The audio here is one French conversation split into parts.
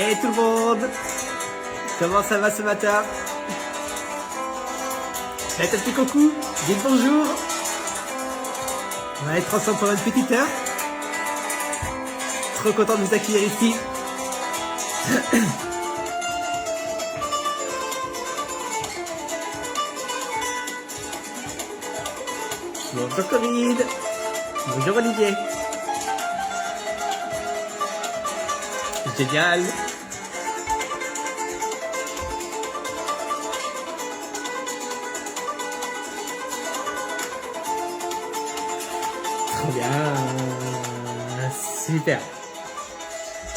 Hey tout le monde, comment ça va ce matin? Faites un petit coucou, dites bonjour. On va être ensemble pendant une petite heure. Trop content de vous accueillir ici. Bonjour Corinne. Bonjour Olivier. Génial. Trop bien. Super.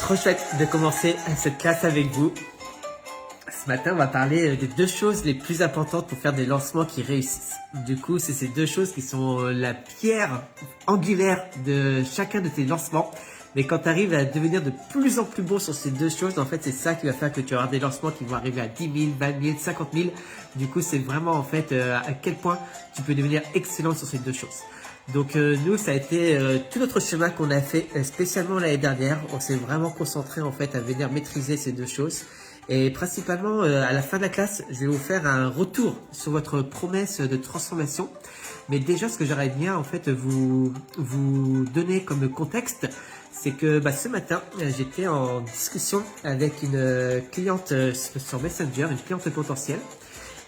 Trop chouette de commencer cette classe avec vous. Ce matin, on va parler des deux choses les plus importantes pour faire des lancements qui réussissent. Du coup, c'est ces deux choses qui sont la pierre angulaire de chacun de tes lancements. Mais quand tu arrives à devenir de plus en plus bon sur ces deux choses, en fait, c'est ça qui va faire que tu auras des lancements qui vont arriver à 10 000, 20 000, 50 000. Du coup, c'est vraiment en fait à quel point tu peux devenir excellent sur ces deux choses. Donc nous, ça a été tout notre schéma qu'on a fait spécialement l'année dernière. On s'est vraiment concentré en fait à venir maîtriser ces deux choses. Et principalement, à la fin de la classe, je vais vous faire un retour sur votre promesse de transformation. Mais déjà, ce que j'aurais bien en fait vous donner comme contexte, c'est que ce matin, j'étais en discussion avec une cliente sur Messenger, une cliente potentielle.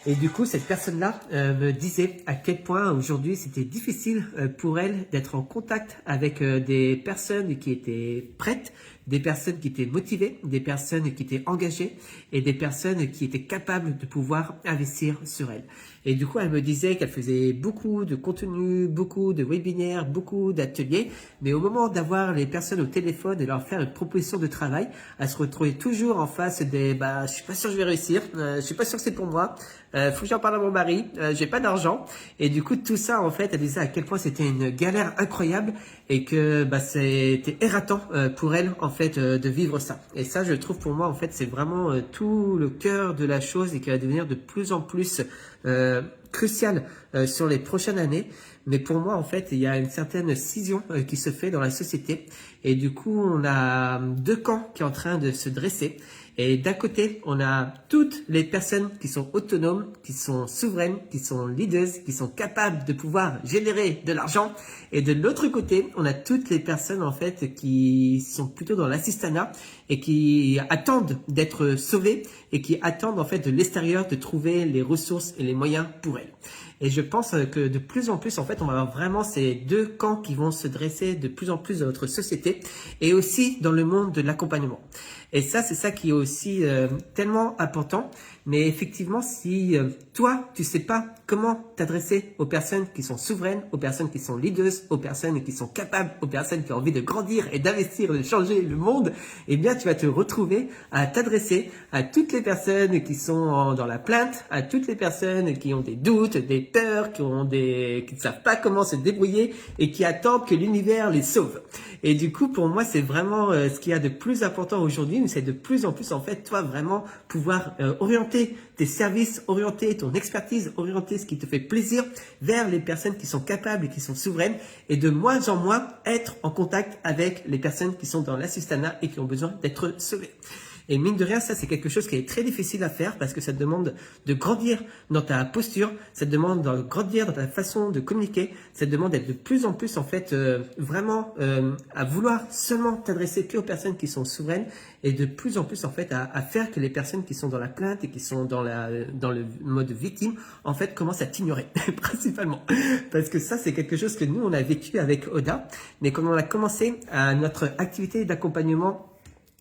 Et du coup, cette personne-là me disait à quel point aujourd'hui c'était difficile pour elle d'être en contact avec des personnes qui étaient prêtes, des personnes qui étaient motivées, des personnes qui étaient engagées et des personnes qui étaient capables de pouvoir investir sur elle. Et du coup, elle me disait qu'elle faisait beaucoup de contenu, beaucoup de webinaires, beaucoup d'ateliers, mais au moment d'avoir les personnes au téléphone et leur faire une proposition de travail, elle se retrouvait toujours en face des je suis pas sûr que je vais réussir, je suis pas sûr que c'est pour moi, faut que j'en parle à mon mari, j'ai pas d'argent. Et du coup, tout ça en fait, elle disait à quel point c'était une galère incroyable et que c'était éreintant pour elle en fait de vivre ça. Et ça, je trouve pour moi en fait, c'est vraiment tout le cœur de la chose et qui va devenir de plus en plus crucial sur les prochaines années. Mais pour moi, en fait, il y a une certaine scission qui se fait dans la société. Et du coup, on a deux camps qui sont en train de se dresser. Et d'un côté, on a toutes les personnes qui sont autonomes, qui sont souveraines, qui sont leaders, qui sont capables de pouvoir générer de l'argent. Et de l'autre côté, on a toutes les personnes en fait qui sont plutôt dans l'assistanat et qui attendent d'être sauvées et qui attendent en fait de l'extérieur de trouver les ressources et les moyens pour elles. Et je pense que de plus en plus, en fait, on va avoir vraiment ces deux camps qui vont se dresser de plus en plus dans notre société et aussi dans le monde de l'accompagnement. Et ça, c'est ça qui est aussi tellement important. Mais effectivement, si toi, tu sais pas comment t'adresser aux personnes qui sont souveraines, aux personnes qui sont leaders, aux personnes qui sont capables, aux personnes qui ont envie de grandir et d'investir, de changer le monde, eh bien, tu vas te retrouver à t'adresser à toutes les personnes qui sont dans la plainte, à toutes les personnes qui ont des doutes, des peurs, qui ne savent pas comment se débrouiller et qui attendent que l'univers les sauve. Et du coup, pour moi, c'est vraiment ce qu'il y a de plus important aujourd'hui. C'est de plus en plus, en fait, toi, vraiment pouvoir orienter tes services, orienter ton expertise, orienter ce qui te fait plaisir vers les personnes qui sont capables et qui sont souveraines et de moins en moins être en contact avec les personnes qui sont dans l'assistanat et qui ont besoin d'être sauvées. Et mine de rien, ça c'est quelque chose qui est très difficile à faire parce que ça te demande de grandir dans ta posture, ça te demande de grandir dans ta façon de communiquer, ça te demande d'être de plus en plus en fait vraiment à vouloir seulement t'adresser qu'aux personnes qui sont souveraines et de plus en plus en fait à faire que les personnes qui sont dans la plainte et qui sont dans le mode victime en fait commencent à t'ignorer principalement. Parce que ça c'est quelque chose que nous on a vécu avec Oda, mais quand on a commencé à notre activité d'accompagnement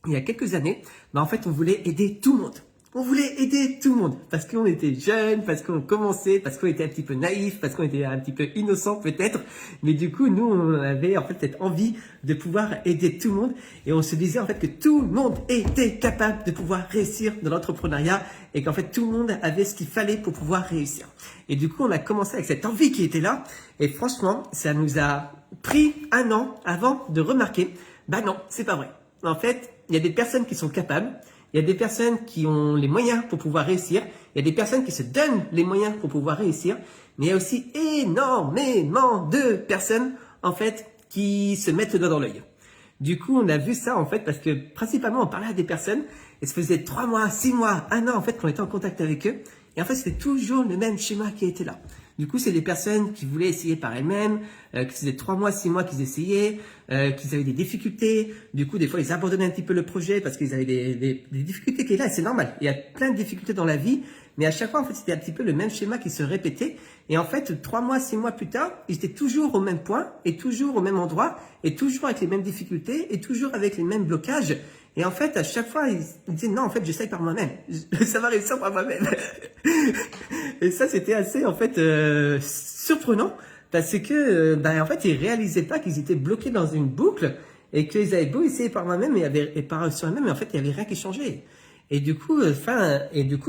il y a quelques années, en fait, on voulait aider tout le monde. On voulait aider tout le monde parce qu'on était jeunes, parce qu'on commençait, parce qu'on était un petit peu naïf, parce qu'on était un petit peu innocent peut-être. Mais du coup, nous, on avait en fait cette envie de pouvoir aider tout le monde et on se disait en fait que tout le monde était capable de pouvoir réussir dans l'entrepreneuriat et qu'en fait tout le monde avait ce qu'il fallait pour pouvoir réussir. Et du coup, on a commencé avec cette envie qui était là et franchement, ça nous a pris 1 an avant de remarquer, non, c'est pas vrai. En fait, il y a des personnes qui sont capables, il y a des personnes qui ont les moyens pour pouvoir réussir, il y a des personnes qui se donnent les moyens pour pouvoir réussir, mais il y a aussi énormément de personnes en fait qui se mettent le doigt dans l'œil. Du coup, on a vu ça en fait parce que principalement on parlait à des personnes et ça faisait 3 mois, 6 mois, 1 an en fait qu'on était en contact avec eux. Et en fait, c'était toujours le même schéma qui était là. Du coup, c'est des personnes qui voulaient essayer par elles-mêmes, qui faisaient 3 mois, 6 mois qu'ils essayaient, qu'ils avaient des difficultés. Du coup, des fois, ils abandonnaient un petit peu le projet parce qu'ils avaient des difficultés qui est là. Et c'est normal. Il y a plein de difficultés dans la vie. Mais à chaque fois, en fait, c'était un petit peu le même schéma qui se répétait. Et en fait, 3 mois, 6 mois plus tard, ils étaient toujours au même point et toujours au même endroit et toujours avec les mêmes difficultés et toujours avec les mêmes blocages. Et en fait, à chaque fois, ils disaient non, en fait, j'essaye par moi-même. Ça va réussir par moi-même. Et ça, c'était assez, en fait, surprenant parce que, en fait, ils réalisaient pas qu'ils étaient bloqués dans une boucle et qu'ils avaient beau essayer par moi-même et par sur eux-mêmes, mais en fait, il y avait rien qui changeait. Et du coup,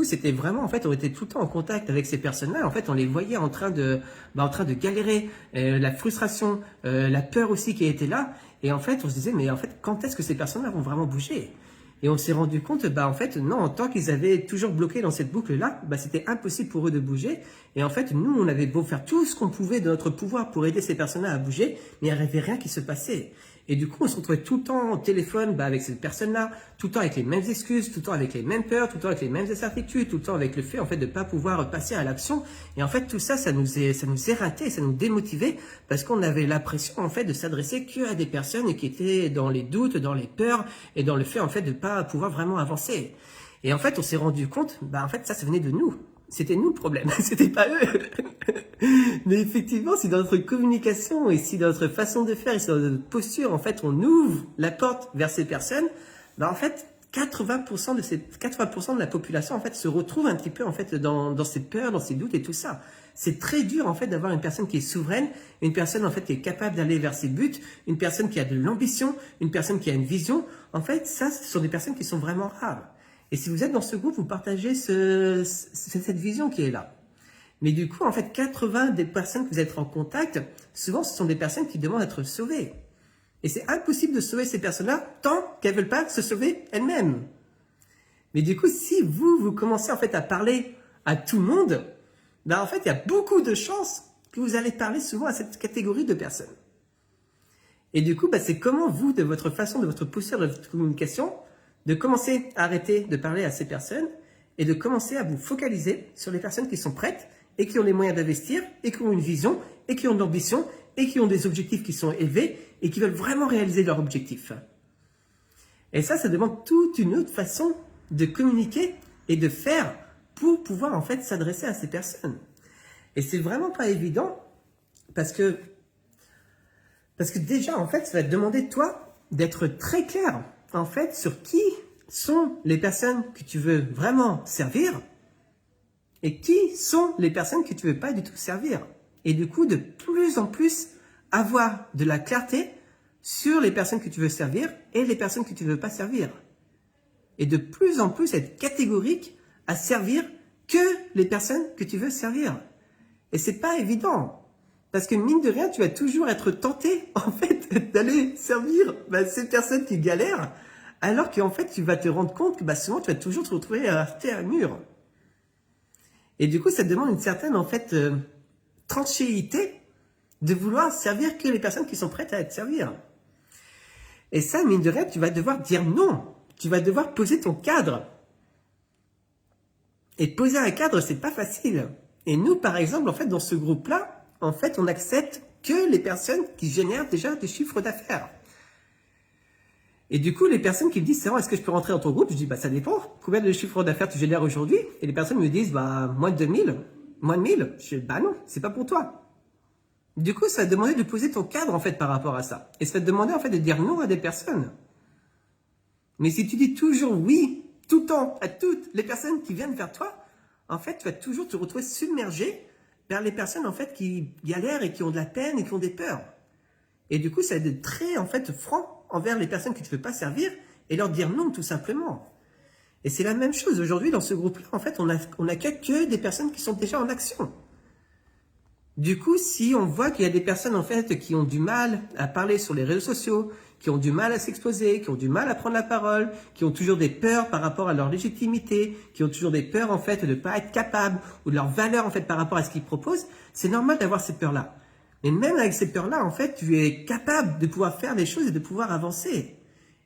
c'était vraiment, en fait, on était tout le temps en contact avec ces personnes-là. En fait, on les voyait en train de galérer, la frustration, la peur aussi qui était là. Et en fait, on se disait, mais en fait, quand est-ce que ces personnes-là vont vraiment bouger? Et on s'est rendu compte, en fait, non, en tant qu'ils avaient toujours bloqué dans cette boucle-là, c'était impossible pour eux de bouger. Et en fait, nous, on avait beau faire tout ce qu'on pouvait de notre pouvoir pour aider ces personnes-là à bouger, mais il n'y avait rien qui se passait. Et du coup, on se retrouvait tout le temps au téléphone avec cette personne-là, tout le temps avec les mêmes excuses, tout le temps avec les mêmes peurs, tout le temps avec les mêmes incertitudes, tout le temps avec le fait en fait de pas pouvoir passer à l'action. Et en fait, tout ça, ça nous éreintait, ça nous démotivait parce qu'on avait l'impression en fait de s'adresser que à des personnes qui étaient dans les doutes, dans les peurs et dans le fait en fait de pas pouvoir vraiment avancer. Et en fait, on s'est rendu compte, en fait, ça venait de nous. C'était nous le problème, c'était pas eux. Mais effectivement, si dans notre communication et si dans notre façon de faire et si dans notre posture, en fait, on ouvre la porte vers ces personnes, en fait, 80% de la population, en fait, se retrouve un petit peu, en fait, dans ces peurs, dans ces doutes et tout ça. C'est très dur, en fait, d'avoir une personne qui est souveraine, une personne, en fait, qui est capable d'aller vers ses buts, une personne qui a de l'ambition, une personne qui a une vision. En fait, ça, ce sont des personnes qui sont vraiment rares. Et si vous êtes dans ce groupe, vous partagez cette vision qui est là. Mais du coup, en fait, 80 des personnes que vous êtes en contact, souvent, ce sont des personnes qui demandent d'être sauvées. Et c'est impossible de sauver ces personnes-là tant qu'elles ne veulent pas se sauver elles-mêmes. Mais du coup, si vous commencez en fait à parler à tout le monde, en fait, il y a beaucoup de chances que vous allez parler souvent à cette catégorie de personnes. Et du coup, c'est comment vous, de votre façon, de votre posture, de votre communication, de commencer à arrêter de parler à ces personnes et de commencer à vous focaliser sur les personnes qui sont prêtes et qui ont les moyens d'investir et qui ont une vision et qui ont de l'ambition et qui ont des objectifs qui sont élevés et qui veulent vraiment réaliser leurs objectifs. Et ça demande toute une autre façon de communiquer et de faire pour pouvoir en fait s'adresser à ces personnes. Et c'est vraiment pas évident parce que déjà en fait ça va te demander de toi d'être très clair en fait sur qui sont les personnes que tu veux vraiment servir et qui sont les personnes que tu veux pas du tout servir. Et du coup, de plus en plus, avoir de la clarté sur les personnes que tu veux servir et les personnes que tu ne veux pas servir. Et de plus en plus être catégorique à servir que les personnes que tu veux servir. Et c'est pas évident. Parce que mine de rien, tu vas toujours être tenté, en fait, d'aller servir ces personnes qui galèrent, alors qu'en fait, tu vas te rendre compte que souvent, tu vas toujours te retrouver à heurter un mur. Et du coup, ça demande une certaine, en fait, tranchilité de vouloir servir que les personnes qui sont prêtes à te servir. Et ça, mine de rien, tu vas devoir dire non. Tu vas devoir poser ton cadre. Et poser un cadre, c'est pas facile. Et nous, par exemple, en fait, dans ce groupe-là, en fait, on accepte que les personnes qui génèrent déjà des chiffres d'affaires. Et du coup, les personnes qui me disent, c'est vrai, est-ce que je peux rentrer dans ton groupe? Je dis, ça dépend. Combien de chiffres d'affaires tu génères aujourd'hui? Et les personnes me disent, moins de 2000, moins de 1000. Je dis, non, c'est pas pour toi. Du coup, ça va te demander de poser ton cadre, en fait, par rapport à ça. Et ça va te demander, en fait, de dire non à des personnes. Mais si tu dis toujours oui, tout le temps, à toutes les personnes qui viennent vers toi, en fait, tu vas toujours te retrouver submergé vers les personnes, en fait, qui galèrent et qui ont de la peine et qui ont des peurs. Et du coup, ça va être très, en fait, franc envers les personnes que tu ne veux pas servir et leur dire non, tout simplement. Et c'est la même chose. Aujourd'hui, dans ce groupe-là, en fait, on n'accueille que des personnes qui sont déjà en action. Du coup, si on voit qu'il y a des personnes, en fait, qui ont du mal à parler sur les réseaux sociaux, qui ont du mal à s'exposer, qui ont du mal à prendre la parole, qui ont toujours des peurs par rapport à leur légitimité, qui ont toujours des peurs, en fait, de ne pas être capables ou de leur valeur, en fait, par rapport à ce qu'ils proposent, c'est normal d'avoir ces peurs-là. Mais même avec ces peurs-là, en fait, tu es capable de pouvoir faire des choses et de pouvoir avancer.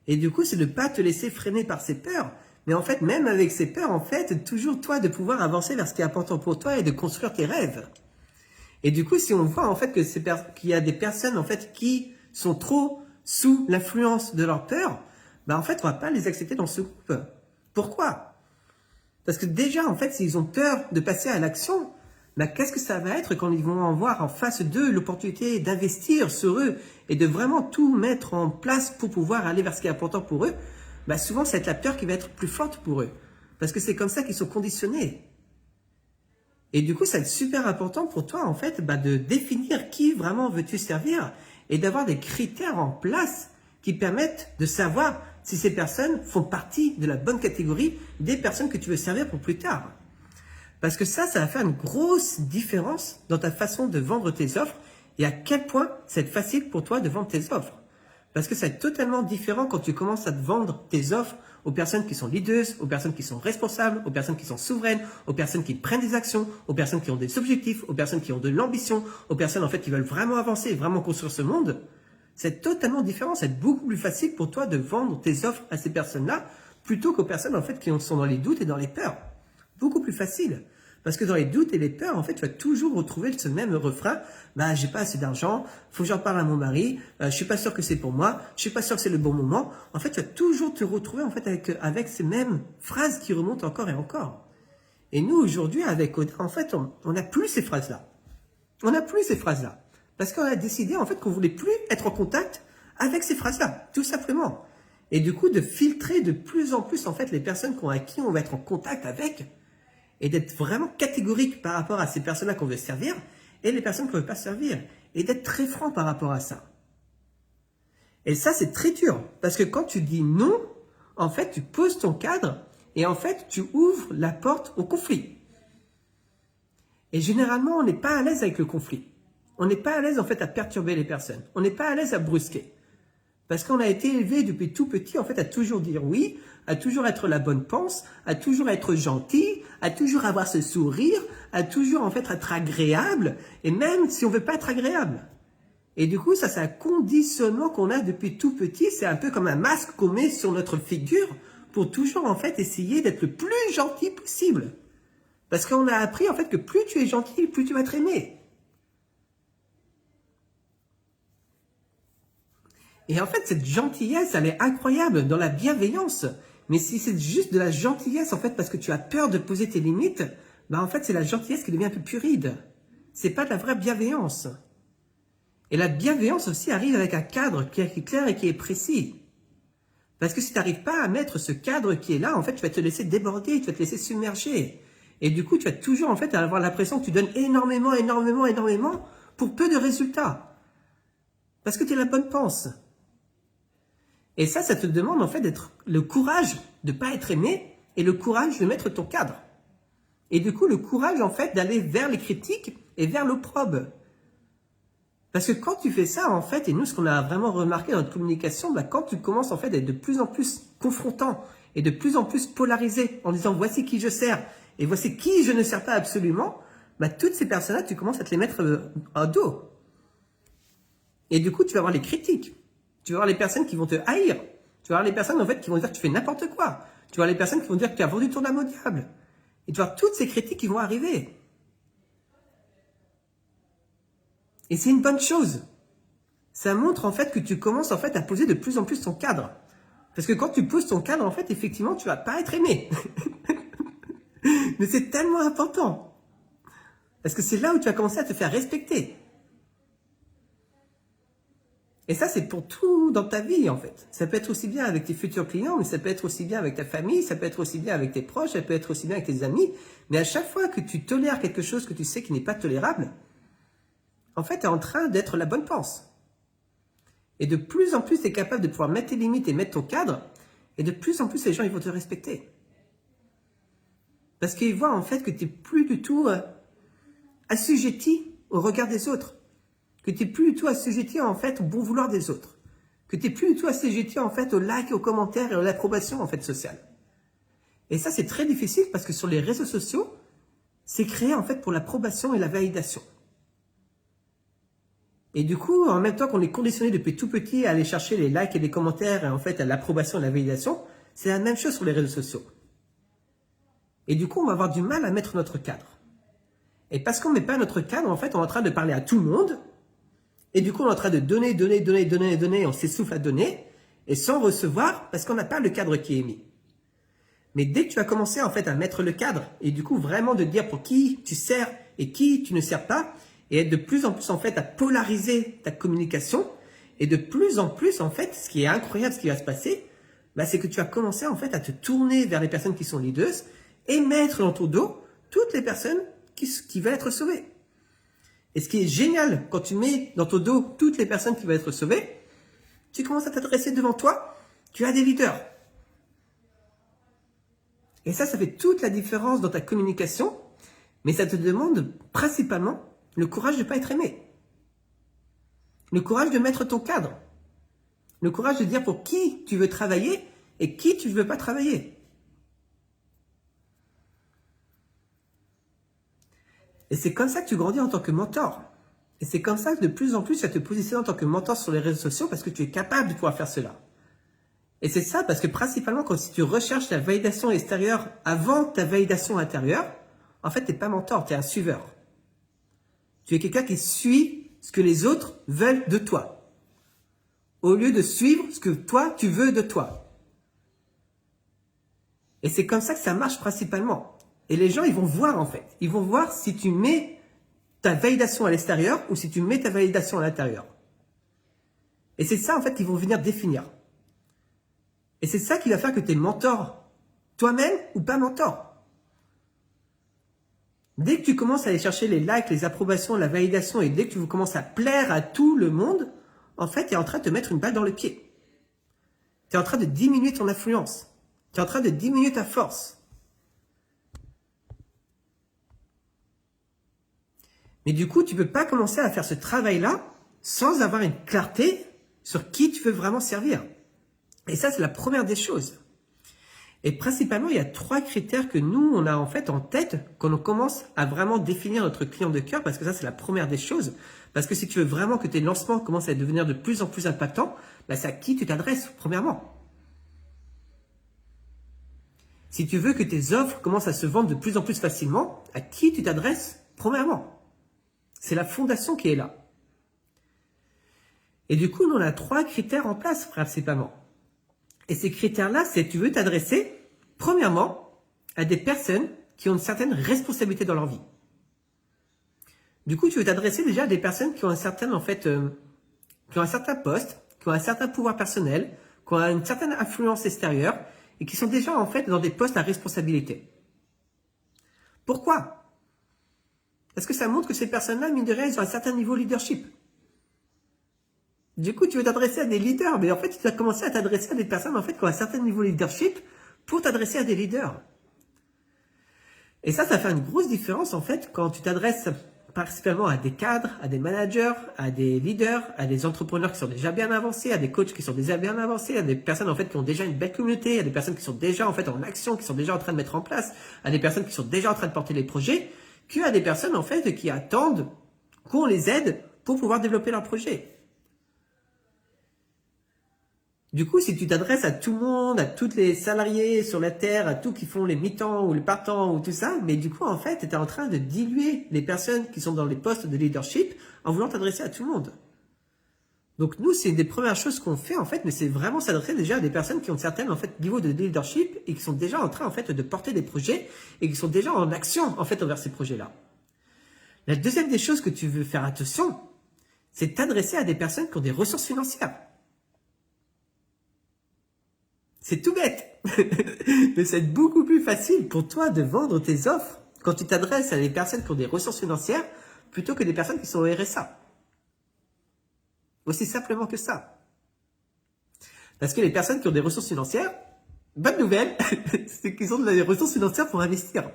Et du coup, c'est de ne pas te laisser freiner par ces peurs. Mais en fait, même avec ces peurs, en fait, toujours toi de pouvoir avancer vers ce qui est important pour toi et de construire tes rêves. Et du coup, si on voit en fait que qu'il y a des personnes en fait qui sont trop sous l'influence de leur peur, bah en fait, on va pas les accepter dans ce groupe. Pourquoi? Parce que déjà, en fait, s'ils ont peur de passer à l'action, bah qu'est-ce que ça va être quand ils vont avoir en face d'eux l'opportunité d'investir sur eux et de vraiment tout mettre en place pour pouvoir aller vers ce qui est important pour eux? Bah souvent, ça va être la peur qui va être plus forte pour eux. Parce que c'est comme ça qu'ils sont conditionnés. Et du coup, ça va être super important pour toi, en fait, bah, de définir qui vraiment veux-tu servir et d'avoir des critères en place qui permettent de savoir si ces personnes font partie de la bonne catégorie des personnes que tu veux servir pour plus tard. Parce que ça va faire une grosse différence dans ta façon de vendre tes offres et à quel point c'est facile pour toi de vendre tes offres. Parce que ça va être totalement différent quand tu commences à te vendre tes offres aux personnes qui sont leaders, aux personnes qui sont responsables, aux personnes qui sont souveraines, aux personnes qui prennent des actions, aux personnes qui ont des objectifs, aux personnes qui ont de l'ambition, aux personnes en fait qui veulent vraiment avancer et vraiment construire ce monde. C'est totalement différent, c'est beaucoup plus facile pour toi de vendre tes offres à ces personnes-là plutôt qu'aux personnes en fait qui sont dans les doutes et dans les peurs. Beaucoup plus facile. Parce que dans les doutes et les peurs, en fait, tu vas toujours retrouver ce même refrain. Bah, j'ai pas assez d'argent, faut que j'en parle à mon mari, je suis pas sûr que c'est pour moi, je suis pas sûr que c'est le bon moment. En fait, tu vas toujours te retrouver, en fait, avec ces mêmes phrases qui remontent encore et encore. Et nous, aujourd'hui, avec Oda, en fait, on n'a plus ces phrases-là. On n'a plus ces phrases-là. Parce qu'on a décidé, en fait, qu'on voulait plus être en contact avec ces phrases-là. Tout simplement. Et du coup, de filtrer de plus en plus, en fait, les personnes à qui on va être en contact avec, et d'être vraiment catégorique par rapport à ces personnes-là qu'on veut servir et les personnes qu'on ne veut pas servir. Et d'être très franc par rapport à ça. Et ça, c'est très dur. Parce que quand tu dis non, en fait, tu poses ton cadre et en fait, tu ouvres la porte au conflit. Et généralement, on n'est pas à l'aise avec le conflit. On n'est pas à l'aise, en fait, à perturber les personnes. On n'est pas à l'aise à brusquer. Parce qu'on a été élevé depuis tout petit, en fait, à toujours dire oui, à toujours être la bonne pense, à toujours être gentil, à toujours avoir ce sourire, à toujours, en fait, être agréable, et même si on veut pas être agréable. Et du coup, ça, c'est un conditionnement qu'on a depuis tout petit. C'est un peu comme un masque qu'on met sur notre figure pour toujours, en fait, essayer d'être le plus gentil possible. Parce qu'on a appris, en fait, que plus tu es gentil, plus tu vas être aimé. Et en fait, cette gentillesse, elle est incroyable dans la bienveillance. Mais si c'est juste de la gentillesse, en fait, parce que tu as peur de poser tes limites, bah en fait, c'est la gentillesse qui devient un peu puride. C'est pas de la vraie bienveillance. Et la bienveillance aussi arrive avec un cadre qui est clair et qui est précis. Parce que si tu n'arrives pas à mettre ce cadre qui est là, en fait, tu vas te laisser déborder, tu vas te laisser submerger. Et du coup, tu vas toujours, en fait, avoir l'impression que tu donnes énormément, énormément, énormément pour peu de résultats. Parce que tu es la bonne pense. Et ça te demande en fait d'être le courage de ne pas être aimé et le courage de mettre ton cadre. Et du coup, le courage en fait d'aller vers les critiques et vers l'opprobre. Parce que quand tu fais ça en fait, et nous ce qu'on a vraiment remarqué dans notre communication, bah, quand tu commences en fait à être de plus en plus confrontant et de plus en plus polarisé en disant voici qui je sers et voici qui je ne sers pas absolument, bah, toutes ces personnes-là, tu commences à te les mettre en dos. Et du coup, tu vas avoir les critiques. Tu vas avoir les personnes qui vont te haïr. Tu vas avoir les personnes en fait qui vont dire que tu fais n'importe quoi. Tu vas avoir les personnes qui vont dire que tu as vendu ton âme au diable. Et tu vas avoir toutes ces critiques qui vont arriver. Et c'est une bonne chose. Ça montre en fait que tu commences en fait à poser de plus en plus ton cadre. Parce que quand tu poses ton cadre, en fait, effectivement, tu vas pas être aimé. Mais c'est tellement important. Parce que c'est là où tu vas commencer à te faire respecter. Et ça, c'est pour tout dans ta vie, en fait. Ça peut être aussi bien avec tes futurs clients, mais ça peut être aussi bien avec ta famille, ça peut être aussi bien avec tes proches, ça peut être aussi bien avec tes amis. Mais à chaque fois que tu tolères quelque chose que tu sais qui n'est pas tolérable, en fait, tu es en train d'être la bonne pense. Et de plus en plus, tu es capable de pouvoir mettre tes limites et mettre ton cadre. Et de plus en plus, les gens, ils vont te respecter. Parce qu'ils voient, en fait, que tu n'es plus du tout assujetti au regard des autres. Que tu n'es plus du tout assujetti en fait au bon vouloir des autres. Que tu n'es plus du tout assujetti en fait aux likes, aux commentaires et à l'approbation en fait sociale. Et ça c'est très difficile parce que sur les réseaux sociaux, c'est créé en fait pour l'approbation et la validation. Et du coup, en même temps qu'on est conditionné depuis tout petit à aller chercher les likes et les commentaires et en fait à l'approbation et la validation, c'est la même chose sur les réseaux sociaux. Et du coup, on va avoir du mal à mettre notre cadre. Et parce qu'on ne met pas notre cadre, en fait, on est en train de parler à tout le monde. Et du coup, on est en train de donner, on s'essouffle à donner, et sans recevoir, parce qu'on n'a pas le cadre qui est mis. Mais dès que tu vas commencer en fait à mettre le cadre, et du coup vraiment de dire pour qui tu sers et qui tu ne sers pas, et être de plus en plus en fait à polariser ta communication, et de plus en plus en fait, ce qui est incroyable, ce qui va se passer, bah, c'est que tu vas commencer en fait à te tourner vers les personnes qui sont leaders, et mettre dans ton dos toutes les personnes qui veulent être sauvées. Et ce qui est génial, quand tu mets dans ton dos toutes les personnes qui veulent être sauvées, tu commences à t'adresser devant toi, tu as des leaders. Et ça fait toute la différence dans ta communication, mais ça te demande principalement le courage de ne pas être aimé. Le courage de mettre ton cadre. Le courage de dire pour qui tu veux travailler et qui tu ne veux pas travailler. Et c'est comme ça que tu grandis en tant que mentor. Et c'est comme ça que de plus en plus, tu vas te positionner en tant que mentor sur les réseaux sociaux parce que tu es capable de pouvoir faire cela. Et c'est ça parce que principalement, quand si tu recherches la validation extérieure avant ta validation intérieure, en fait, tu n'es pas mentor, tu es un suiveur. Tu es quelqu'un qui suit ce que les autres veulent de toi, au lieu de suivre ce que toi, tu veux de toi. Et c'est comme ça que ça marche principalement. Et les gens, ils vont voir en fait. Ils vont voir si tu mets ta validation à l'extérieur ou si tu mets ta validation à l'intérieur. Et c'est ça en fait qu'ils vont venir définir. Et c'est ça qui va faire que tu es mentor, toi-même ou pas mentor. Dès que tu commences à aller chercher les likes, les approbations, la validation, et dès que tu commences à plaire à tout le monde, en fait, tu es en train de te mettre une balle dans le pied. Tu es en train de diminuer ton influence. Tu es en train de diminuer ta force. Mais du coup, tu ne peux pas commencer à faire ce travail-là sans avoir une clarté sur qui tu veux vraiment servir. Et ça, c'est la première des choses. Et principalement, il y a 3 critères que nous, on a en fait en tête quand on commence à vraiment définir notre client de cœur, parce que ça, c'est la première des choses. Parce que si tu veux vraiment que tes lancements commencent à devenir de plus en plus impactants, bah, c'est à qui tu t'adresses, premièrement. Si tu veux que tes offres commencent à se vendre de plus en plus facilement, à qui tu t'adresses, premièrement. C'est la fondation qui est là. Et du coup, nous, on a 3 critères en place, principalement. Et ces critères-là, c'est tu veux t'adresser, premièrement, à des personnes qui ont une certaine responsabilité dans leur vie. Du coup, tu veux t'adresser déjà à des personnes qui ont un certain, qui ont un certain poste, qui ont un certain pouvoir personnel, qui ont une certaine influence extérieure et qui sont déjà en fait dans des postes à responsabilité. Pourquoi? Parce que ça montre que ces personnes-là, mine de rien, ils ont un certain niveau de leadership. Du coup, tu veux t'adresser à des leaders, mais en fait, tu dois commencer à t'adresser à des personnes en fait qui ont un certain niveau de leadership pour t'adresser à des leaders. Et ça fait une grosse différence en fait quand tu t'adresses principalement à des cadres, à des managers, à des leaders, à des entrepreneurs qui sont déjà bien avancés, à des coachs qui sont déjà bien avancés, à des personnes en fait qui ont déjà une belle communauté, à des personnes qui sont déjà en fait en action, qui sont déjà en train de mettre en place, à des personnes qui sont déjà en train de porter les projets, qu'à des personnes en fait qui attendent qu'on les aide pour pouvoir développer leur projet. Du coup, si tu t'adresses à tout le monde, à tous les salariés sur la terre, à tous qui font les mi-temps ou les part-temps ou tout ça, mais du coup, en fait, tu es en train de diluer les personnes qui sont dans les postes de leadership en voulant t'adresser à tout le monde. Donc nous, c'est une des premières choses qu'on fait en fait, mais c'est vraiment s'adresser déjà à des personnes qui ont certains en fait niveau de leadership et qui sont déjà en train en fait de porter des projets et qui sont déjà en action en fait envers ces projets-là. La deuxième des choses que tu veux faire attention, c'est t'adresser à des personnes qui ont des ressources financières. C'est tout bête, mais c'est beaucoup plus facile pour toi de vendre tes offres quand tu t'adresses à des personnes qui ont des ressources financières plutôt que des personnes qui sont au RSA. Aussi simplement que ça. Parce que les personnes qui ont des ressources financières, bonne nouvelle, c'est qu'ils ont des ressources financières pour investir.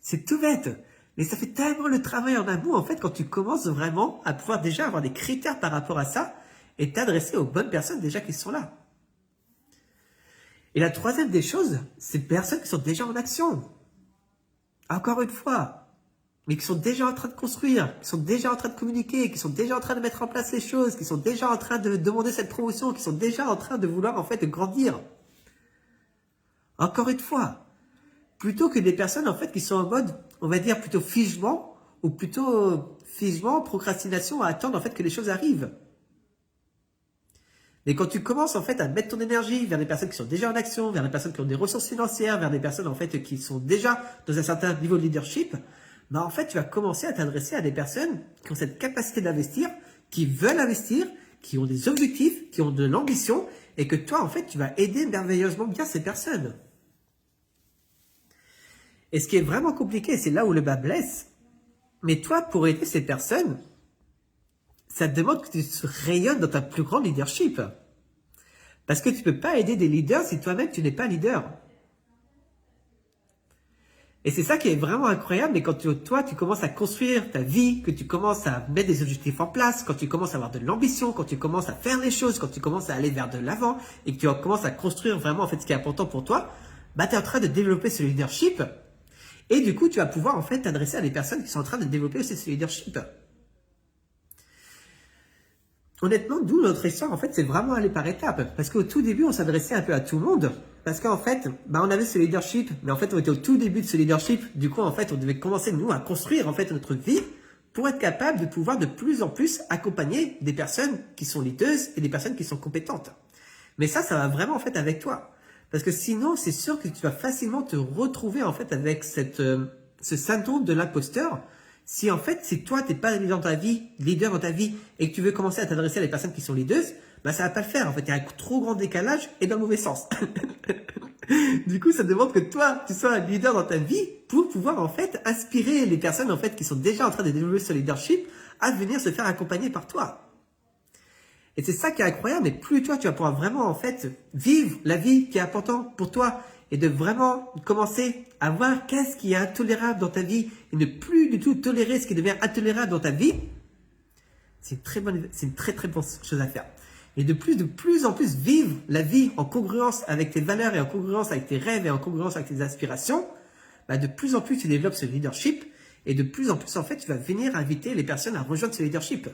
C'est tout bête, mais ça fait tellement le travail en amont en fait quand tu commences vraiment à pouvoir déjà avoir des critères par rapport à ça et t'adresser aux bonnes personnes déjà qui sont là. Et la troisième des choses, c'est les personnes qui sont déjà en action. Encore une fois, mais qui sont déjà en train de construire, qui sont déjà en train de communiquer, qui sont déjà en train de mettre en place les choses, qui sont déjà en train de demander cette promotion, qui sont déjà en train de vouloir en fait grandir. Encore une fois, plutôt que des personnes en fait qui sont en mode, on va dire plutôt figement, ou plutôt figement, procrastination, à attendre en fait que les choses arrivent. Mais quand tu commences en fait à mettre ton énergie vers des personnes qui sont déjà en action, vers des personnes qui ont des ressources financières, vers des personnes en fait qui sont déjà dans un certain niveau de leadership, bah en fait tu vas commencer à t'adresser à des personnes qui ont cette capacité d'investir, qui veulent investir, qui ont des objectifs, qui ont de l'ambition, et que toi en fait tu vas aider merveilleusement bien ces personnes. Et ce qui est vraiment compliqué, c'est là où le bas blesse, mais toi pour aider ces personnes, ça te demande que tu rayonnes dans ta plus grande leadership. Parce que tu ne peux pas aider des leaders si toi-même tu n'es pas leader. Et c'est ça qui est vraiment incroyable, mais quand toi tu commences à construire ta vie, que tu commences à mettre des objectifs en place, quand tu commences à avoir de l'ambition, quand tu commences à faire les choses, quand tu commences à aller vers de l'avant, et que tu commences à construire vraiment en fait ce qui est important pour toi, bah tu es en train de développer ce leadership. Et du coup, tu vas pouvoir en fait t'adresser à des personnes qui sont en train de développer aussi ce leadership. Honnêtement, d'où notre histoire, en fait, c'est vraiment aller par étapes. Parce qu'au tout début, on s'adressait un peu à tout le monde. Parce qu'en fait, bah, on avait ce leadership, mais en fait, on était au tout début de ce leadership. Du coup, en fait, on devait commencer, nous, à construire, en fait, notre vie pour être capable de pouvoir de plus en plus accompagner des personnes qui sont leaders et des personnes qui sont compétentes. Mais ça va vraiment, en fait, avec toi. Parce que sinon, c'est sûr que tu vas facilement te retrouver, en fait, avec ce syndrome de l'imposteur. Si en fait, si toi, tu n'es pas leader dans ta vie, et que tu veux commencer à t'adresser à des personnes qui sont leaders, bah ça va pas le faire. En fait, il y a un trop grand décalage et dans le mauvais sens. Du coup, ça demande que toi, tu sois un leader dans ta vie pour pouvoir en fait inspirer les personnes en fait qui sont déjà en train de développer ce leadership à venir se faire accompagner par toi. Et c'est ça qui est incroyable. Mais plus toi, tu vas pouvoir vraiment en fait vivre la vie qui est importante pour toi, et de vraiment commencer à voir qu'est-ce qui est intolérable dans ta vie et ne plus du tout tolérer ce qui devient intolérable dans ta vie, c'est une très très bonne chose à faire. Et de plus en plus vivre la vie en congruence avec tes valeurs et en congruence avec tes rêves et en congruence avec tes aspirations, bah de plus en plus tu développes ce leadership et de plus en plus en fait tu vas venir inviter les personnes à rejoindre ce leadership.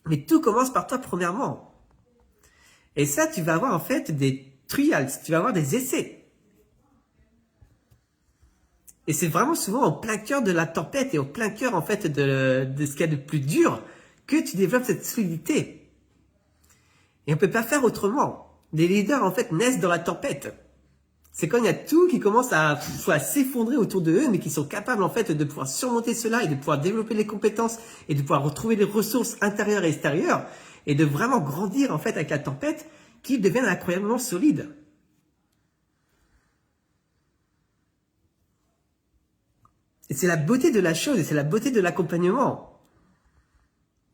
Mais tout commence par toi premièrement. Et ça, tu vas avoir en fait des trials, tu vas avoir des essais. Et c'est vraiment souvent au plein cœur de la tempête et au plein cœur en fait de ce qu'il y a de plus dur que tu développes cette solidité. Et on ne peut pas faire autrement. Les leaders en fait naissent dans la tempête. C'est quand il y a tout qui commence à s'effondrer autour de eux, mais qui sont capables en fait de pouvoir surmonter cela et de pouvoir développer les compétences et de pouvoir retrouver les ressources intérieures et extérieures et de vraiment grandir en fait avec la tempête, qui deviennent incroyablement solides. Et c'est la beauté de la chose et c'est la beauté de l'accompagnement.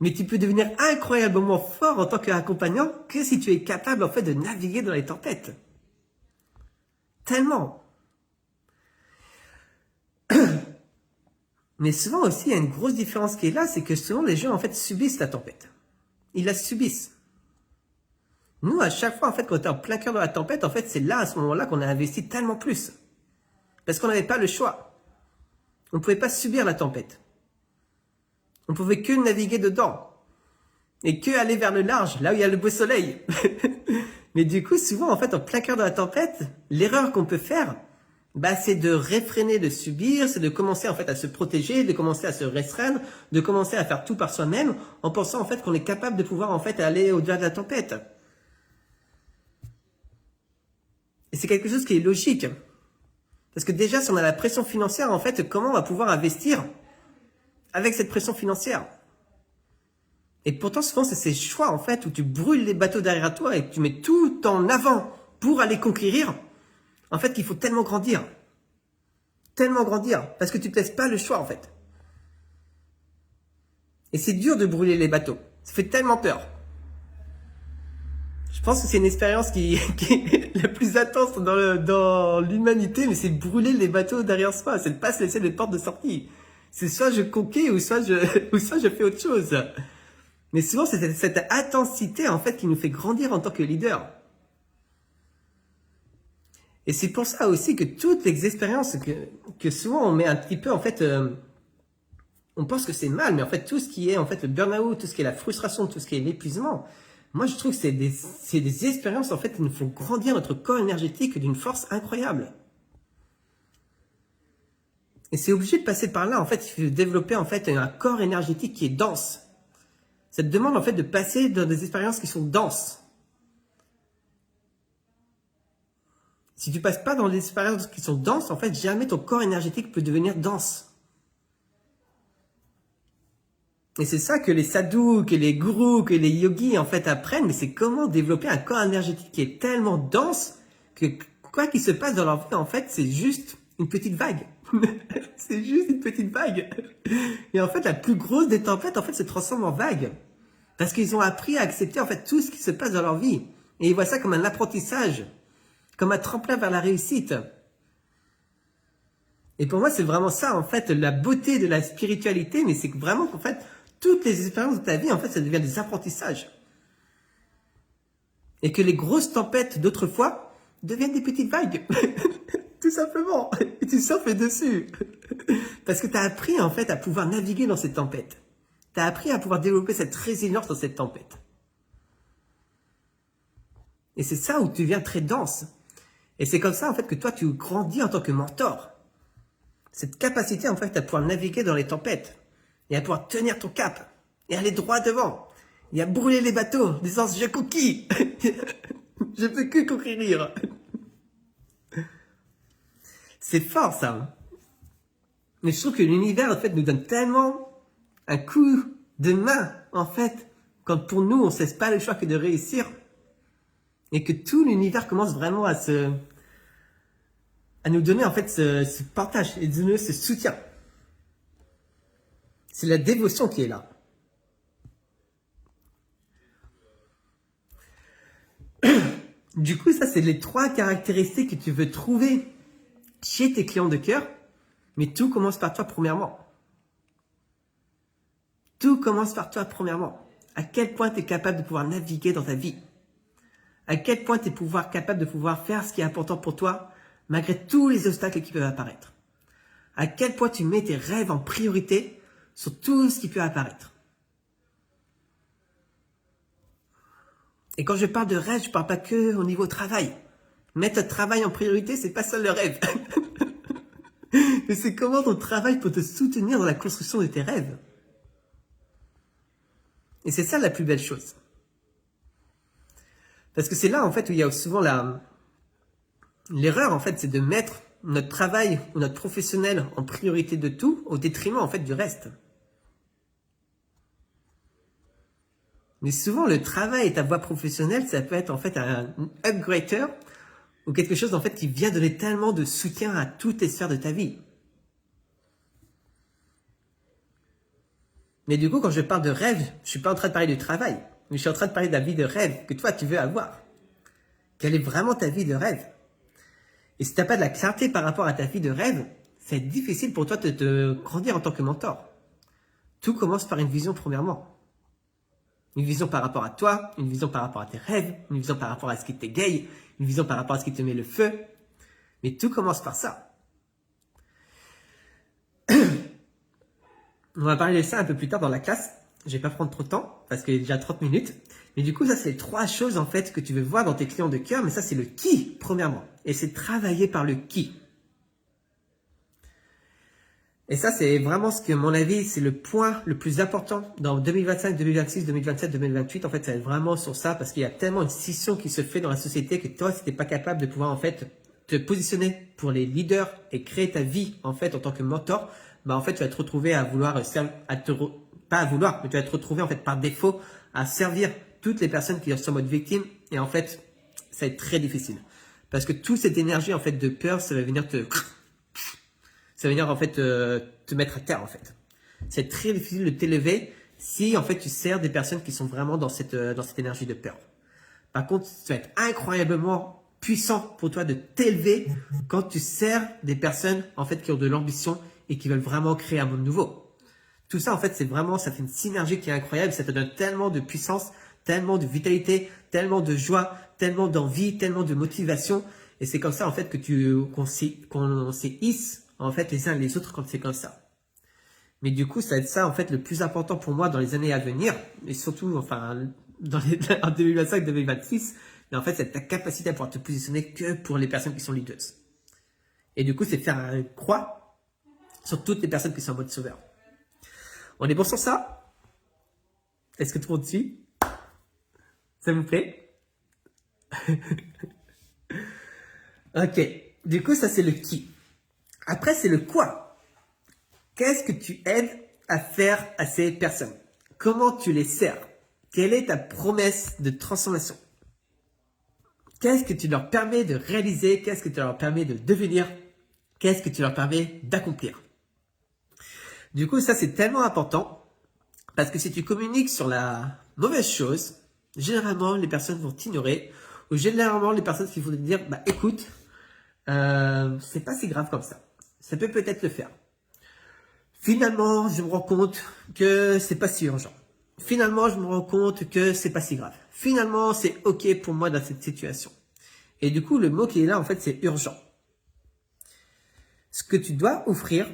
Mais tu peux devenir incroyablement fort en tant qu'accompagnant que si tu es capable en fait de naviguer dans les tempêtes. Tellement. Mais souvent aussi, il y a une grosse différence qui est là, c'est que souvent les gens en fait subissent la tempête. Ils la subissent. Nous, à chaque fois, en fait, quand on est en plein cœur de la tempête, en fait, c'est là, à ce moment-là, qu'on a investi tellement plus. Parce qu'on n'avait pas le choix. On ne pouvait pas subir la tempête. On ne pouvait que naviguer dedans. Et que aller vers le large, là où il y a le beau soleil. Mais du coup, souvent, en fait, en plein cœur de la tempête, l'erreur qu'on peut faire, bah, c'est de réfréner, de subir, c'est de commencer, en fait, à se protéger, de commencer à se restreindre, de commencer à faire tout par soi-même, en pensant, en fait, qu'on est capable de pouvoir, en fait, aller au-delà de la tempête. Et c'est quelque chose qui est logique. Parce que déjà, si on a la pression financière, en fait, comment on va pouvoir investir avec cette pression financière? Et pourtant, souvent, c'est ces choix, en fait, où tu brûles les bateaux derrière toi et que tu mets tout en avant pour aller conquérir, en fait, qu'il faut tellement grandir. Tellement grandir. Parce que tu ne te laisses pas le choix, en fait. Et c'est dur de brûler les bateaux. Ça fait tellement peur. Je pense que c'est une expérience qui est la plus intense dans l'humanité, mais c'est brûler les bateaux derrière soi. C'est de ne pas se laisser les portes de sortie. C'est soit je conquais ou soit je fais autre chose. Mais souvent, c'est cette intensité, en fait, qui nous fait grandir en tant que leader. Et c'est pour ça aussi que toutes les expériences que souvent on met un petit peu, en fait, on pense que c'est mal, mais en fait, tout ce qui est, en fait, le burn-out, tout ce qui est la frustration, tout ce qui est l'épuisement, moi, je trouve que c'est des expériences, en fait, qui nous font grandir notre corps énergétique d'une force incroyable. Et c'est obligé de passer par là, en fait, il faut développer, en fait, un corps énergétique qui est dense. Ça te demande, en fait, de passer dans des expériences qui sont denses. Si tu passes pas dans des expériences qui sont denses, en fait, jamais ton corps énergétique peut devenir dense. Et c'est ça que les sadhus, que les gourous, que les yogis, en fait, apprennent, mais c'est comment développer un corps énergétique qui est tellement dense que quoi qu'il se passe dans leur vie, en fait, c'est juste une petite vague. C'est juste une petite vague. Et en fait, la plus grosse des tempêtes, en fait, se transforme en vague. Parce qu'ils ont appris à accepter, en fait, tout ce qui se passe dans leur vie. Et ils voient ça comme un apprentissage, comme un tremplin vers la réussite. Et pour moi, c'est vraiment ça, en fait, la beauté de la spiritualité, mais c'est vraiment qu'en fait, toutes les expériences de ta vie, en fait, ça devient des apprentissages. Et que les grosses tempêtes d'autrefois deviennent des petites vagues. Tout simplement. Et tu surfes dessus. Parce que tu as appris, en fait, à pouvoir naviguer dans cette tempête. Tu as appris à pouvoir développer cette résilience dans cette tempête. Et c'est ça où tu deviens très dense. Et c'est comme ça, en fait, que toi, tu grandis en tant que mentor. Cette capacité, en fait, à pouvoir naviguer dans les tempêtes. Et à pouvoir tenir ton cap. Et aller droit devant. Et à brûler les bateaux, en disant, je conquis. Je peux que conquérir. C'est fort, ça. Mais je trouve que l'univers, en fait, nous donne tellement un coup de main, en fait, quand pour nous, on ne cesse pas le choix que de réussir. Et que tout l'univers commence vraiment à nous donner, en fait, ce partage et donner ce soutien. C'est la dévotion qui est là. Du coup, ça, c'est les 3 caractéristiques que tu veux trouver chez tes clients de cœur. Mais tout commence par toi, premièrement. Tout commence par toi, premièrement. À quel point tu es capable de pouvoir naviguer dans ta vie. À quel point tu es capable de pouvoir faire ce qui est important pour toi, malgré tous les obstacles qui peuvent apparaître. À quel point tu mets tes rêves en priorité sur tout ce qui peut apparaître. Et quand je parle de rêve, je ne parle pas que au niveau travail. Mettre ton travail en priorité, c'est pas seul le rêve. Mais c'est comment ton travail peut te soutenir dans la construction de tes rêves. Et c'est ça la plus belle chose. Parce que c'est là, en fait, où il y a souvent l'erreur, en fait, c'est de mettre notre travail ou notre professionnel en priorité de tout, au détriment, en fait, du reste. Mais souvent, le travail et ta voie professionnelle, ça peut être, en fait, un upgrader ou quelque chose, en fait, qui vient donner tellement de soutien à toutes les sphères de ta vie. Mais du coup, quand je parle de rêve, je suis pas en train de parler du travail, mais je suis en train de parler de la vie de rêve que toi, tu veux avoir. Quelle est vraiment ta vie de rêve? Et si tu n'as pas de la clarté par rapport à ta vie de rêve, c'est difficile pour toi de te grandir en tant que mentor. Tout commence par une vision premièrement. Une vision par rapport à toi, une vision par rapport à tes rêves, une vision par rapport à ce qui t'égaye, une vision par rapport à ce qui te met le feu. Mais tout commence par ça. On va parler de ça un peu plus tard dans la classe. Je vais pas prendre trop de temps parce qu'il y a déjà 30 minutes. Mais du coup, ça, c'est les 3 choses en fait que tu veux voir dans tes clients de cœur. Mais ça, c'est le qui, premièrement. Et c'est travailler par le qui. Et ça, c'est vraiment ce que, à mon avis, c'est le point le plus important dans 2025, 2026, 2027, 2028. En fait, ça va être vraiment sur ça parce qu'il y a tellement une scission qui se fait dans la société que toi, si t'es pas capable de pouvoir en fait te positionner pour les leaders et créer ta vie en fait en tant que mentor, bah en fait, tu vas te retrouver à vouloir pas à vouloir, mais tu vas te retrouver en fait par défaut à servir toutes les personnes qui sont en mode victime. Et en fait, ça va être très difficile parce que toute cette énergie en fait de peur, ça va venir en fait te mettre à terre en fait. C'est très difficile de t'élever si en fait tu sers des personnes qui sont vraiment dans cette énergie de peur. Par contre, ça va être incroyablement puissant pour toi de t'élever quand tu sers des personnes en fait qui ont de l'ambition et qui veulent vraiment créer un monde nouveau. Tout ça en fait, c'est vraiment, ça fait une synergie qui est incroyable, ça te donne tellement de puissance, tellement de vitalité, tellement de joie, tellement d'envie, tellement de motivation Et c'est comme ça en fait que qu'on s'y hisse en fait les uns les autres quand c'est comme ça. Mais du coup, ça va être ça en fait le plus important pour moi dans les années à venir, et surtout enfin en 2025-2026. Mais en fait, c'est ta capacité à pouvoir te positionner que pour les personnes qui sont leaders. Et du coup, c'est faire un croix sur toutes les personnes qui sont en mode sauveur. On est bon sur ça? Est-ce que tout le monde suit? Ça vous plaît? Ok. Du coup, ça c'est le qui. Après, c'est le quoi. Qu'est-ce que tu aides à faire à ces personnes? Comment tu les sers? Quelle est ta promesse de transformation? Qu'est-ce que tu leur permets de réaliser? Qu'est-ce que tu leur permets de devenir? Qu'est-ce que tu leur permets d'accomplir? Du coup, ça c'est tellement important parce que si tu communiques sur la mauvaise chose, généralement les personnes vont t'ignorer ou généralement les personnes qui vont te dire bah écoute, c'est pas si grave comme ça. Ça peut peut-être le faire. Finalement, je me rends compte que c'est pas si urgent. Finalement, je me rends compte que c'est pas si grave. Finalement, c'est ok pour moi dans cette situation. Et du coup, le mot qui est là, en fait, c'est urgent. Ce que tu dois offrir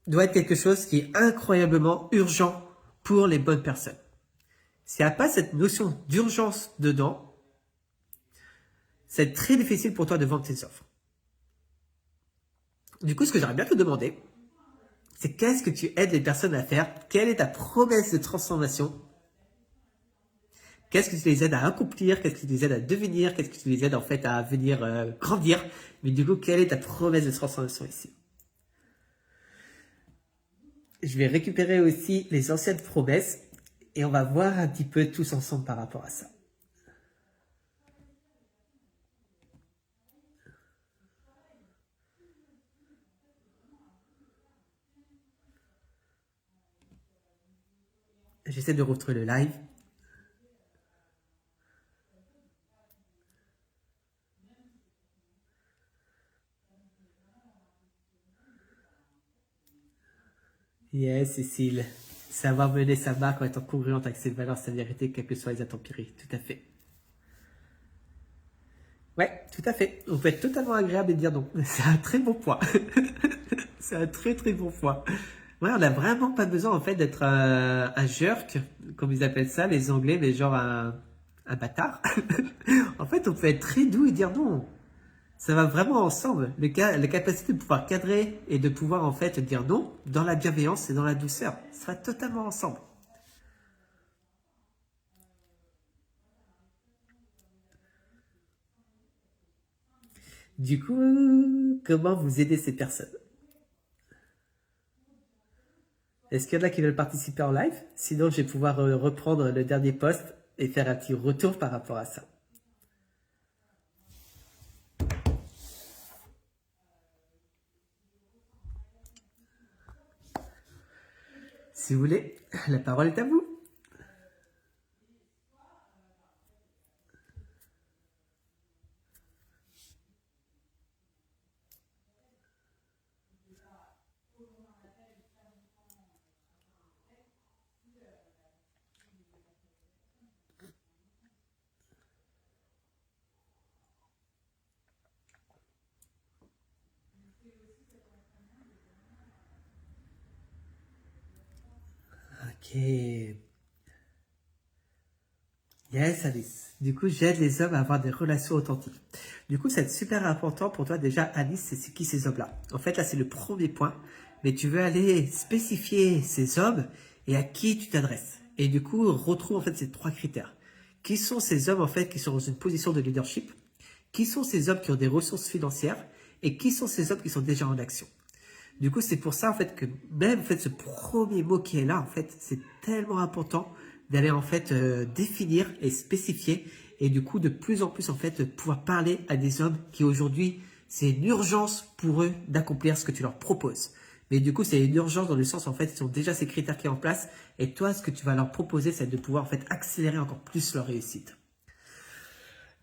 doit être quelque chose qui est incroyablement urgent pour les bonnes personnes. S'il n'y a pas cette notion d'urgence dedans, c'est très difficile pour toi de vendre tes offres. Du coup, ce que j'aurais bien te demander, c'est qu'est-ce que tu aides les personnes à faire? Quelle est ta promesse de transformation? Qu'est-ce que tu les aides à accomplir? Qu'est-ce que tu les aides à devenir? Qu'est-ce que tu les aides en fait à venir grandir? Mais du coup, quelle est ta promesse de transformation ici? Je vais récupérer aussi les anciennes promesses et on va voir un petit peu tous ensemble par rapport à ça. J'essaie de retrouver le live. Yes, Cécile. Savoir mener sa marque en étant congruente avec ses valeurs, sa vérité, quelles que soient les intempéries. Tout à fait. Ouais, tout à fait. On peut être totalement agréable et dire non. C'est un très bon point. C'est un très très bon point. Ouais, on n'a vraiment pas besoin en fait d'être un jerk, comme ils appellent ça, les Anglais, mais genre un bâtard. En fait, on peut être très doux et dire non. Ça va vraiment ensemble. La capacité de pouvoir cadrer et de pouvoir en fait dire non dans la bienveillance et dans la douceur. Ça va totalement ensemble. Du coup, comment vous aider ces personnes? Est-ce qu'il y en a qui veulent participer en live? Sinon, je vais pouvoir reprendre le dernier post et faire un petit retour par rapport à ça. Si vous voulez, la parole est à vous. Ok. Yes, Alice. Du coup, j'aide les hommes à avoir des relations authentiques. Du coup, c'est super important pour toi déjà, Alice, c'est qui ces hommes-là? En fait, là, c'est le premier point. Mais tu veux aller spécifier ces hommes et à qui tu t'adresses. Et du coup, retrouve en fait ces trois critères. Qui sont ces hommes en fait qui sont dans une position de leadership? Qui sont ces hommes qui ont des ressources financières? Et qui sont ces hommes qui sont déjà en action? Du coup, c'est pour ça en fait que même en fait ce premier mot qui est là, en fait, c'est tellement important d'aller en fait définir et spécifier et du coup de plus en plus en fait pouvoir parler à des hommes qui aujourd'hui c'est une urgence pour eux d'accomplir ce que tu leur proposes. Mais du coup, c'est une urgence dans le sens en fait, ils ont déjà ces critères qui sont en place et toi, ce que tu vas leur proposer, c'est de pouvoir en fait accélérer encore plus leur réussite.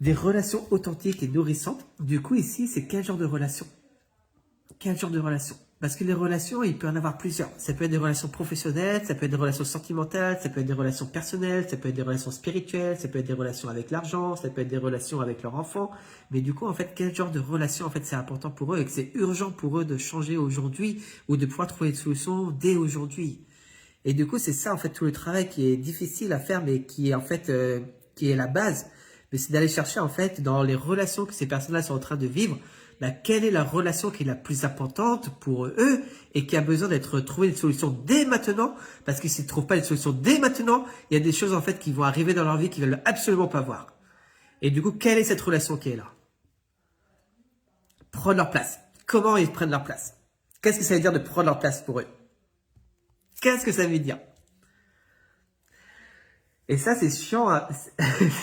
Des relations authentiques et nourrissantes. Du coup, ici, c'est quel genre de relation? Quel genre de relation? Parce que les relations, il peut en avoir plusieurs. Ça peut être des relations professionnelles, ça peut être des relations sentimentales, ça peut être des relations personnelles, ça peut être des relations spirituelles, ça peut être des relations avec l'argent, ça peut être des relations avec leur enfant. Mais du coup, en fait, quel genre de relation, en fait, c'est important pour eux et que c'est urgent pour eux de changer aujourd'hui ou de pouvoir trouver une solution dès aujourd'hui. Et du coup, c'est ça, en fait, tout le travail qui est difficile à faire, mais qui est, en fait, qui est la base. Mais c'est d'aller chercher, en fait, dans les relations que ces personnes-là sont en train de vivre, quelle est la relation qui est la plus importante pour eux et qui a besoin d'être trouvée une solution dès maintenant, parce que s'ils ne trouvent pas une solution dès maintenant, il y a des choses, en fait, qui vont arriver dans leur vie qu'ils veulent absolument pas voir. Et du coup, quelle est cette relation qui est là? Prendre leur place. Comment ils prennent leur place? Qu'est-ce que ça veut dire de prendre leur place pour eux? Qu'est-ce que ça veut dire? Et ça, c'est chiant,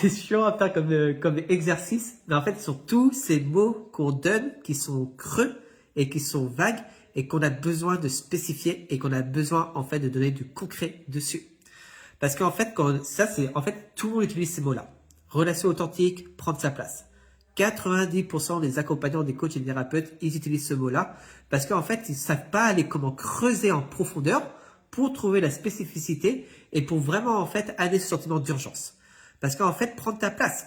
c'est chiant à faire comme exercice. Mais en fait, ce sont tous ces mots qu'on donne qui sont creux et qui sont vagues et qu'on a besoin de spécifier et qu'on a besoin, en fait, de donner du concret dessus. Parce qu'en fait, en fait, tout le monde utilise ces mots-là. Relation authentique, prendre sa place. 90% des accompagnants, des coachs et des thérapeutes, ils utilisent ce mot-là parce qu'en fait, ils ne savent pas aller comment creuser en profondeur pour trouver la spécificité et pour vraiment, en fait, aller ce sentiment d'urgence. Parce qu'en fait, prendre ta place.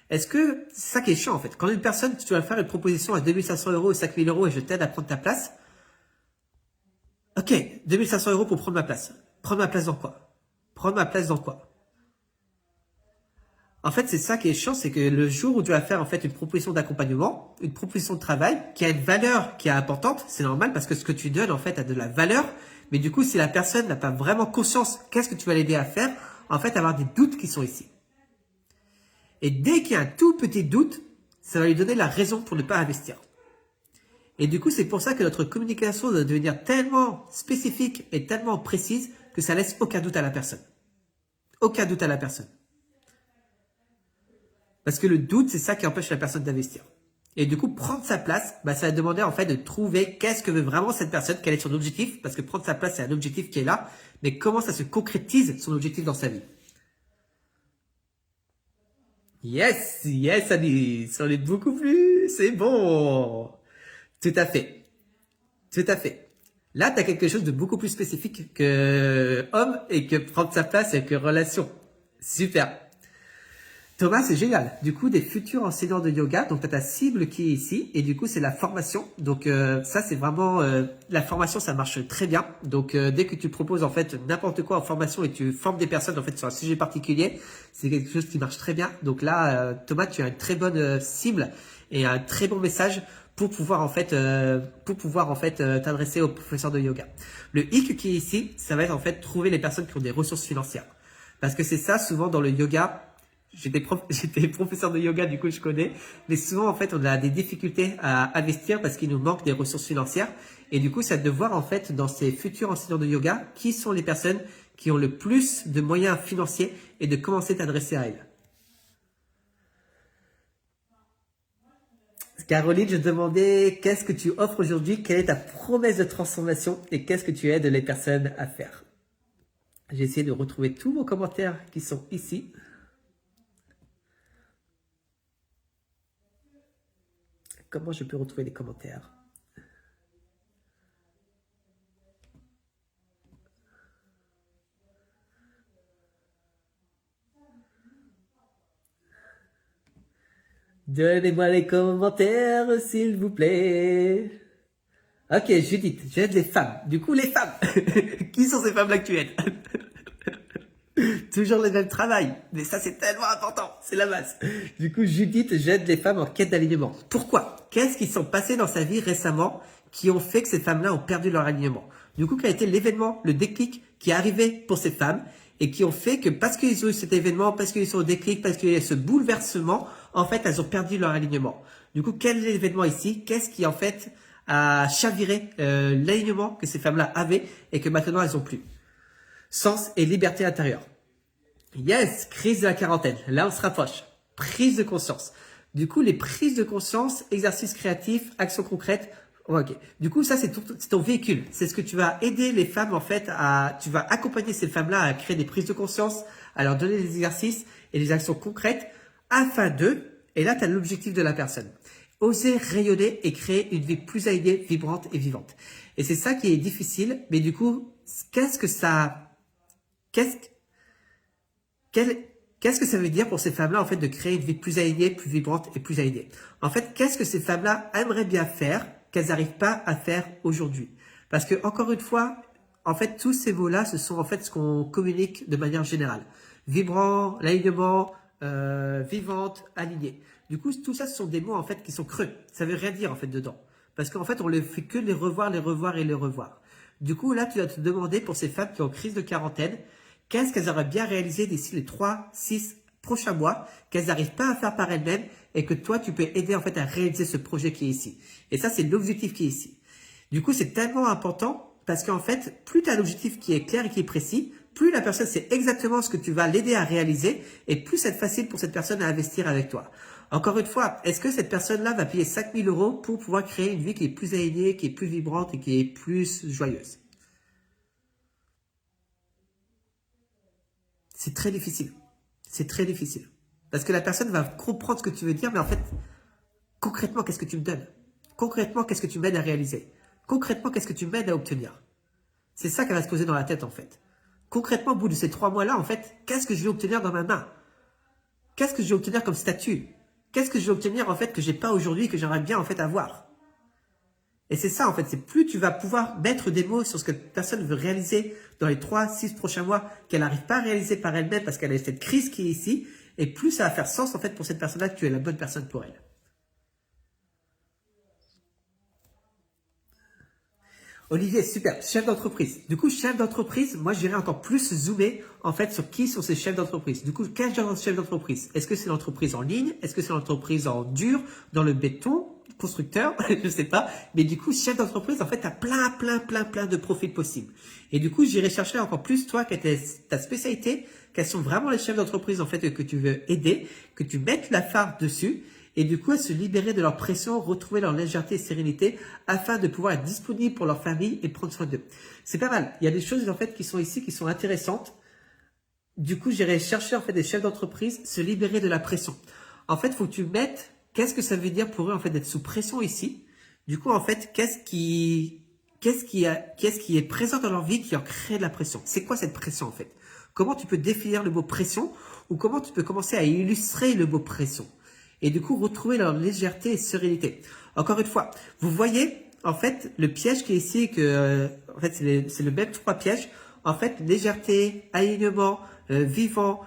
Est-ce que, c'est ça qui est chiant, en fait. Quand une personne, tu vas faire une proposition à 2500 euros ou 5000 euros et je t'aide à prendre ta place. Ok, 2500 euros pour prendre ma place. Prendre ma place dans quoi? Prendre ma place dans quoi? En fait, c'est ça qui est chiant, c'est que le jour où tu vas faire en fait une proposition d'accompagnement, une proposition de travail qui a une valeur qui est importante, c'est normal parce que ce que tu donnes en fait a de la valeur. Mais du coup, si la personne n'a pas vraiment conscience, qu'est-ce que tu vas l'aider à faire? En fait, avoir des doutes qui sont ici. Et dès qu'il y a un tout petit doute, ça va lui donner la raison pour ne pas investir. Et du coup, c'est pour ça que notre communication doit devenir tellement spécifique et tellement précise que ça laisse aucun doute à la personne. Aucun doute à la personne. Parce que le doute, c'est ça qui empêche la personne d'investir. Et du coup, prendre sa place, ça va demander en fait de trouver qu'est-ce que veut vraiment cette personne, quel est son objectif. Parce que prendre sa place, c'est un objectif qui est là. Mais comment ça se concrétise son objectif dans sa vie? Yes, yes, Alice, on est beaucoup plus, c'est bon. Tout à fait, tout à fait. Là, tu as quelque chose de beaucoup plus spécifique que homme et que prendre sa place et que relation. Super. Thomas, c'est génial. Du coup, des futurs enseignants de yoga. Donc, tu as ta cible qui est ici. Et du coup, c'est la formation. Donc, ça, c'est vraiment... la formation, ça marche très bien. Donc, dès que tu proposes, en fait, n'importe quoi en formation et tu formes des personnes, en fait, sur un sujet particulier, c'est quelque chose qui marche très bien. Donc là, Thomas, tu as une très bonne cible et un très bon message pour pouvoir, en fait, t'adresser aux professeurs de yoga. Le hic qui est ici, ça va être, en fait, trouver les personnes qui ont des ressources financières. Parce que c'est ça, souvent, dans le yoga... J'étais professeur de yoga, du coup je connais. Mais souvent en fait on a des difficultés à investir parce qu'il nous manque des ressources financières. Et du coup c'est de voir en fait dans ces futurs enseignants de yoga qui sont les personnes qui ont le plus de moyens financiers et de commencer à t'adresser à elles. Caroline, je demandais qu'est-ce que tu offres aujourd'hui, quelle est ta promesse de transformation et qu'est-ce que tu aides les personnes à faire. J'ai essayé de retrouver tous vos commentaires qui sont ici. Comment je peux retrouver les commentaires? Donnez-moi les commentaires, s'il vous plaît. Ok, Judith, j'aide les femmes. Du coup, les femmes. Qui sont ces femmes-là que tu aides? Toujours le même travail. Mais ça, c'est tellement important. C'est la base. Du coup, Judith, j'aide les femmes en quête d'alignement. Pourquoi? Qu'est-ce qui sont passés dans sa vie récemment qui ont fait que ces femmes-là ont perdu leur alignement? Du coup, quel a été l'événement, le déclic qui est arrivé pour ces femmes et qui ont fait que parce qu'ils ont eu cet événement, parce qu'ils sont au déclic, parce qu'il y a ce bouleversement, en fait, elles ont perdu leur alignement. Du coup, quel est l'événement ici? Qu'est-ce qui, en fait, a chaviré l'alignement que ces femmes-là avaient et que maintenant, elles ont plus? Sens et liberté intérieure. Yes, crise de la quarantaine. Là, on se rapproche. Prise de conscience. Du coup, les prises de conscience, exercices créatifs, actions concrètes. Ok. Du coup, ça, c'est ton véhicule. C'est ce que tu vas aider les femmes, en fait, tu vas accompagner ces femmes-là à créer des prises de conscience, à leur donner des exercices et des actions concrètes afin et là, tu as l'objectif de la personne. Oser rayonner et créer une vie plus alignée, vibrante et vivante. Et c'est ça qui est difficile. Mais du coup, qu'est-ce que ça, qu'est-ce, qu'est-ce que ça veut dire pour ces femmes-là, en fait, de créer une vie plus alignée, plus vibrante et plus alignée? En fait, qu'est-ce que ces femmes-là aimeraient bien faire qu'elles n'arrivent pas à faire aujourd'hui? Parce que, encore une fois, en fait, tous ces mots-là, ce sont en fait ce qu'on communique de manière générale. Vibrant, l'alignement, vivante, alignée. Du coup, tout ça, ce sont des mots, en fait, qui sont creux. Ça veut rien dire, en fait, dedans. Parce qu'en fait, on ne fait que les revoir et les revoir. Du coup, là, tu vas te demander pour ces femmes qui ont crise de quarantaine, qu'est-ce qu'elles auraient bien réalisé d'ici les 3, 6 prochains mois, qu'elles n'arrivent pas à faire par elles-mêmes et que toi, tu peux aider en fait à réaliser ce projet qui est ici. Et ça, c'est l'objectif qui est ici. Du coup, c'est tellement important parce qu'en fait, plus tu as l'objectif qui est clair et qui est précis, plus la personne sait exactement ce que tu vas l'aider à réaliser et plus c'est facile pour cette personne à investir avec toi. Encore une fois, est-ce que cette personne-là va payer 5 000 € pour pouvoir créer une vie qui est plus alignée, qui est plus vibrante et qui est plus joyeuse? C'est très difficile. C'est très difficile. Parce que la personne va comprendre ce que tu veux dire, mais en fait, concrètement, qu'est-ce que tu me donnes? Concrètement, qu'est-ce que tu m'aides à réaliser? Concrètement, qu'est-ce que tu m'aides à obtenir? C'est ça qu'elle va se poser dans la tête, en fait. Concrètement, au bout de ces 3 mois-là, en fait, qu'est-ce que je vais obtenir dans ma main? Qu'est-ce que je vais obtenir comme statut? Qu'est-ce que je vais obtenir, en fait, que j'ai pas aujourd'hui et que j'aimerais bien, en fait, avoir? Et c'est ça, en fait, c'est plus tu vas pouvoir mettre des mots sur ce que la personne veut réaliser dans les 3, 6 prochains mois, qu'elle n'arrive pas à réaliser par elle-même parce qu'elle a cette crise qui est ici, et plus ça va faire sens, en fait, pour cette personne-là que tu es la bonne personne pour elle. Olivier, super, chef d'entreprise. Du coup, chef d'entreprise, moi, je dirais encore plus zoomer, en fait, sur qui sont ces chefs d'entreprise. Du coup, quel genre de chef d'entreprise? Est-ce que c'est l'entreprise en ligne? Est-ce que c'est l'entreprise en dur, dans le béton, constructeur? Je sais pas. Mais du coup, chef d'entreprise, en fait, t'as plein de profils possibles. Et du coup, j'irai chercher encore plus, toi, quelle est ta spécialité, quels sont vraiment les chefs d'entreprise, en fait, que tu veux aider, que tu mettes la phare dessus, et du coup à se libérer de leur pression, retrouver leur légèreté et sérénité afin de pouvoir être disponible pour leur famille et prendre soin d'eux. C'est pas mal. Il y a des choses en fait qui sont ici, qui sont intéressantes. Du coup, j'irai chercher en fait des chefs d'entreprise, se libérer de la pression. En fait, faut que tu mettes qu'est-ce que ça veut dire pour eux en fait d'être sous pression ici. Du coup, en fait, qu'est-ce qui est présent dans leur vie qui leur crée de la pression? C'est quoi cette pression en fait? Comment tu peux définir le mot pression ou comment tu peux commencer à illustrer le mot pression? Et du coup, retrouver leur légèreté et sérénité. Encore une fois, vous voyez, en fait, le piège qui est ici, en fait, c'est le même 3 pièges. En fait, légèreté, alignement, vivant,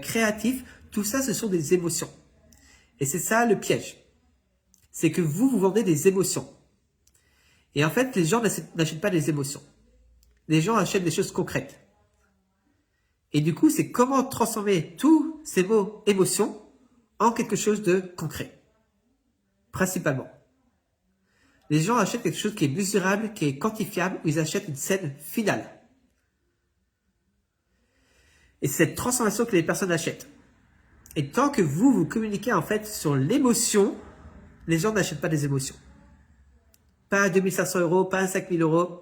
créatif, tout ça, ce sont des émotions. Et c'est ça le piège. C'est que vous vendez des émotions. Et en fait, les gens n'achètent pas des émotions. Les gens achètent des choses concrètes. Et du coup, c'est comment transformer tous ces mots émotions en quelque chose de concret. Principalement. Les gens achètent quelque chose qui est mesurable, qui est quantifiable, ou ils achètent une scène finale. Et c'est cette transformation que les personnes achètent. Et tant que vous communiquez en fait sur l'émotion, les gens n'achètent pas des émotions. Pas à 2500 €, pas à 5000 €.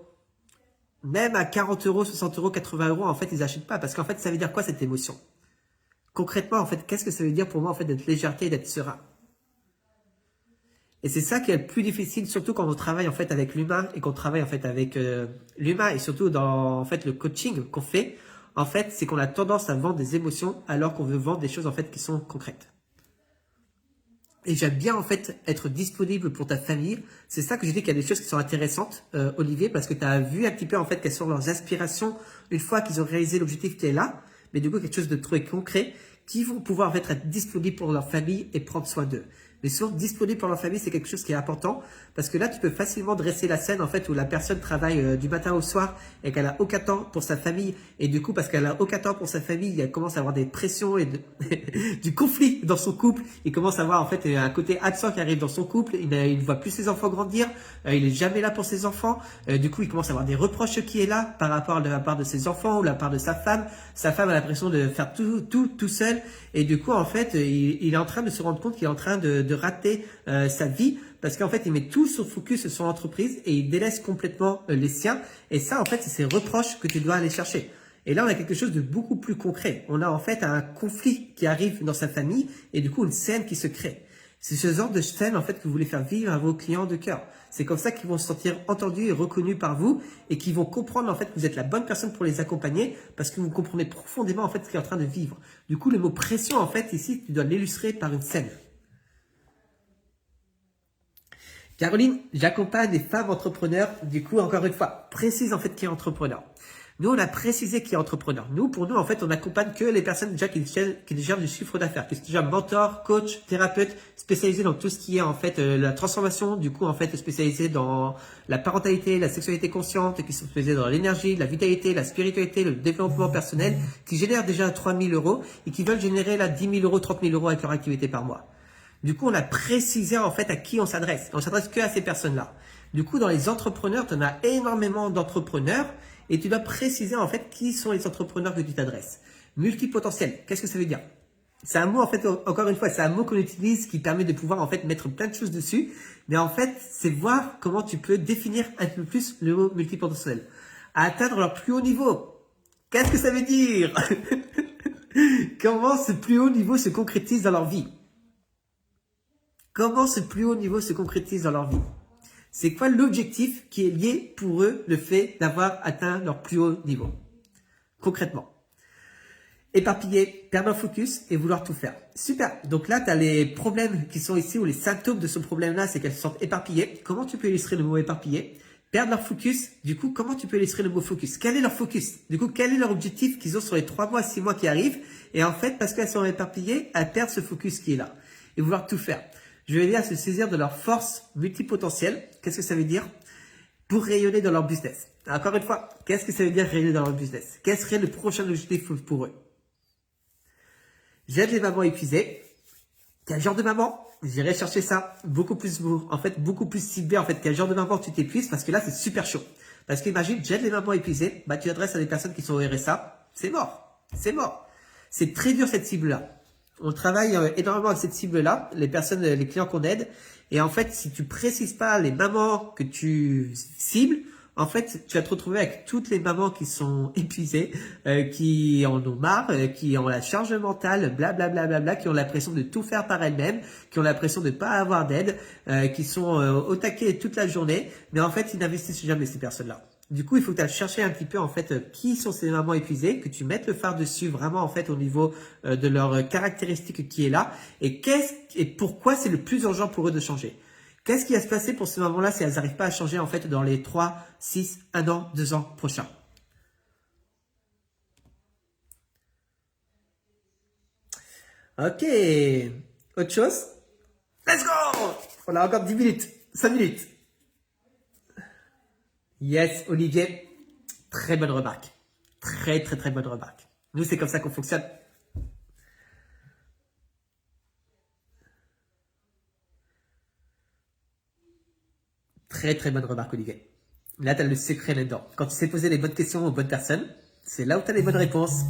Même à 40 €, 60 €, 80 €, en fait, ils n'achètent pas. Parce qu'en fait, ça veut dire quoi cette émotion? Concrètement, en fait, qu'est-ce que ça veut dire pour moi en fait d'être légèreté et d'être serein? Et c'est ça qui est le plus difficile, surtout quand on travaille en fait avec l'humain et qu'on travaille en fait avec l'humain et surtout dans en fait le coaching qu'on fait. En fait, c'est qu'on a tendance à vendre des émotions alors qu'on veut vendre des choses en fait qui sont concrètes. Et j'aime bien en fait être disponible pour ta famille. C'est ça que je dis qu'il y a des choses qui sont intéressantes, Olivier, parce que tu as vu un petit peu en fait quelles sont leurs aspirations une fois qu'ils ont réalisé l'objectif qui est là. Mais du coup, quelque chose de très concret qui vont pouvoir en fait être disponibles pour leur famille et prendre soin d'eux. Mais souvent, disponible pour leur famille, c'est quelque chose qui est important parce que là, tu peux facilement dresser la scène en fait où la personne travaille du matin au soir et qu'elle a aucun temps pour sa famille. Et du coup, parce qu'elle a aucun temps pour sa famille, elle commence à avoir des pressions et du conflit dans son couple. Il commence à avoir en fait un côté absent qui arrive dans son couple. Il ne voit plus ses enfants grandir. Il est jamais là pour ses enfants. Du coup, il commence à avoir des reproches qui est là par rapport à la part de ses enfants ou la part de sa femme. Sa femme a l'impression de faire tout seul. Et du coup, en fait, il est en train de se rendre compte qu'il est en train de rater sa vie parce qu'en fait, il met tout son focus sur l'entreprise et il délaisse complètement les siens. Et ça, en fait, c'est ces reproches que tu dois aller chercher. Et là, on a quelque chose de beaucoup plus concret. On a en fait un conflit qui arrive dans sa famille et du coup, une scène qui se crée. C'est ce genre de scène en fait que vous voulez faire vivre à vos clients de cœur. C'est comme ça qu'ils vont se sentir entendus et reconnus par vous et qu'ils vont comprendre en fait que vous êtes la bonne personne pour les accompagner parce que vous comprenez profondément en fait ce qu'il est en train de vivre. Du coup, le mot pression en fait ici, tu dois l'illustrer par une scène. Caroline, j'accompagne des femmes entrepreneurs. Du coup, encore une fois, précise en fait qui est entrepreneur. Nous, on a précisé qui est entrepreneur. Nous, pour nous, en fait, on accompagne que les personnes déjà qui gèrent du chiffre d'affaires, qui sont déjà mentor, coach, thérapeute, spécialisés dans tout ce qui est en fait la transformation. Du coup, en fait, spécialisés dans la parentalité, la sexualité consciente, qui sont spécialisés dans l'énergie, la vitalité, la spiritualité, le développement personnel, qui génèrent déjà 3 000 euros et qui veulent générer là 10 000 euros, 30 000 euros avec leur activité par mois. Du coup, on a précisé en fait à qui on s'adresse. On s'adresse que à ces personnes-là. Du coup, dans les entrepreneurs, tu en as énormément d'entrepreneurs et tu dois préciser en fait qui sont les entrepreneurs que tu t'adresses. Multipotentiel, qu'est-ce que ça veut dire? C'est un mot en fait, encore une fois, c'est un mot qu'on utilise qui permet de pouvoir en fait mettre plein de choses dessus. Mais en fait, c'est voir comment tu peux définir un peu plus le mot multipotentiel. À atteindre leur plus haut niveau. Qu'est-ce que ça veut dire? Comment ce plus haut niveau se concrétise dans leur vie? Comment ce plus haut niveau se concrétise dans leur vie? C'est quoi l'objectif qui est lié pour eux, le fait d'avoir atteint leur plus haut niveau? Concrètement. Éparpiller, perdre leur focus et vouloir tout faire. Super. Donc là, tu as les problèmes qui sont ici ou les symptômes de ce problème-là, c'est qu'elles se sentent éparpillées. Comment tu peux illustrer le mot éparpillé? Perdre leur focus. Du coup, comment tu peux illustrer le mot focus? Quel est leur focus? Du coup, quel est leur objectif qu'ils ont sur les 3 mois, 6 mois qui arrivent? Et en fait, parce qu'elles sont éparpillées, elles perdent ce focus qui est là. Et vouloir tout faire. Je vais aider à se saisir de leur force multipotentielle. Qu'est-ce que ça veut dire? Pour rayonner dans leur business. Encore une fois, qu'est-ce que ça veut dire rayonner dans leur business? Quel serait le prochain objectif pour eux? J'aide les mamans épuisées. Quel genre de maman? J'irai chercher ça beaucoup plus, en fait, beaucoup plus ciblé, en fait, quel genre de maman tu t'épuises, parce que là, c'est super chaud. Parce qu'imagine, j'aide les mamans épuisées, bah, tu t'adresses à des personnes qui sont au RSA, c'est mort. C'est mort. C'est très dur, cette cible-là. On travaille énormément avec cette cible-là, les personnes, les clients qu'on aide. Et en fait, si tu précises pas les mamans que tu cibles, en fait, tu vas te retrouver avec toutes les mamans qui sont épuisées, qui en ont marre, qui ont la charge mentale, blablabla, qui ont l'impression de tout faire par elles-mêmes, qui ont l'impression de pas avoir d'aide, qui sont au taquet toute la journée. Mais en fait, ils n'investissent jamais ces personnes-là. Du coup, il faut que tu ailles chercher un petit peu en fait qui sont ces mamans épuisées, que tu mettes le phare dessus vraiment en fait au niveau de leurs caractéristiques qui est là et pourquoi c'est le plus urgent pour eux de changer. Qu'est-ce qui va se passer pour ces mamans-là si elles n'arrivent pas à changer en fait dans les 3, 6, 1 an, 2 ans prochains? Ok. Autre chose? Let's go! On a encore 10 minutes, 5 minutes. Yes, Olivier. Très bonne remarque. Très, très, très bonne remarque. Nous, c'est comme ça qu'on fonctionne. Très, très bonne remarque, Olivier. Là, tu as le secret là-dedans. Quand tu sais poser les bonnes questions aux bonnes personnes, c'est là où tu as les bonnes réponses.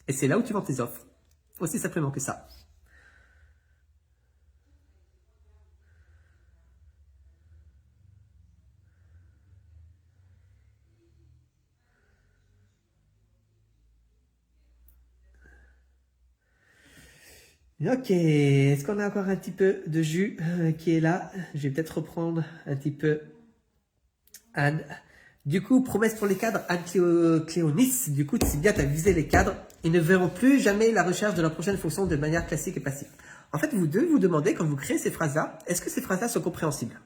Et c'est là où tu vends tes offres. Aussi simplement que ça. Ok, est-ce qu'on a encore un petit peu de jus qui est là? Je vais peut-être reprendre un petit peu Anne. Du coup, promesse pour les cadres, Anne Cléonis. Du coup, c'est bien, tu as visé les cadres. Ils ne verront plus jamais la recherche de leur prochaine fonction de manière classique et passive. En fait, vous devez vous demander, quand vous créez ces phrases-là, est-ce que ces phrases-là sont compréhensibles?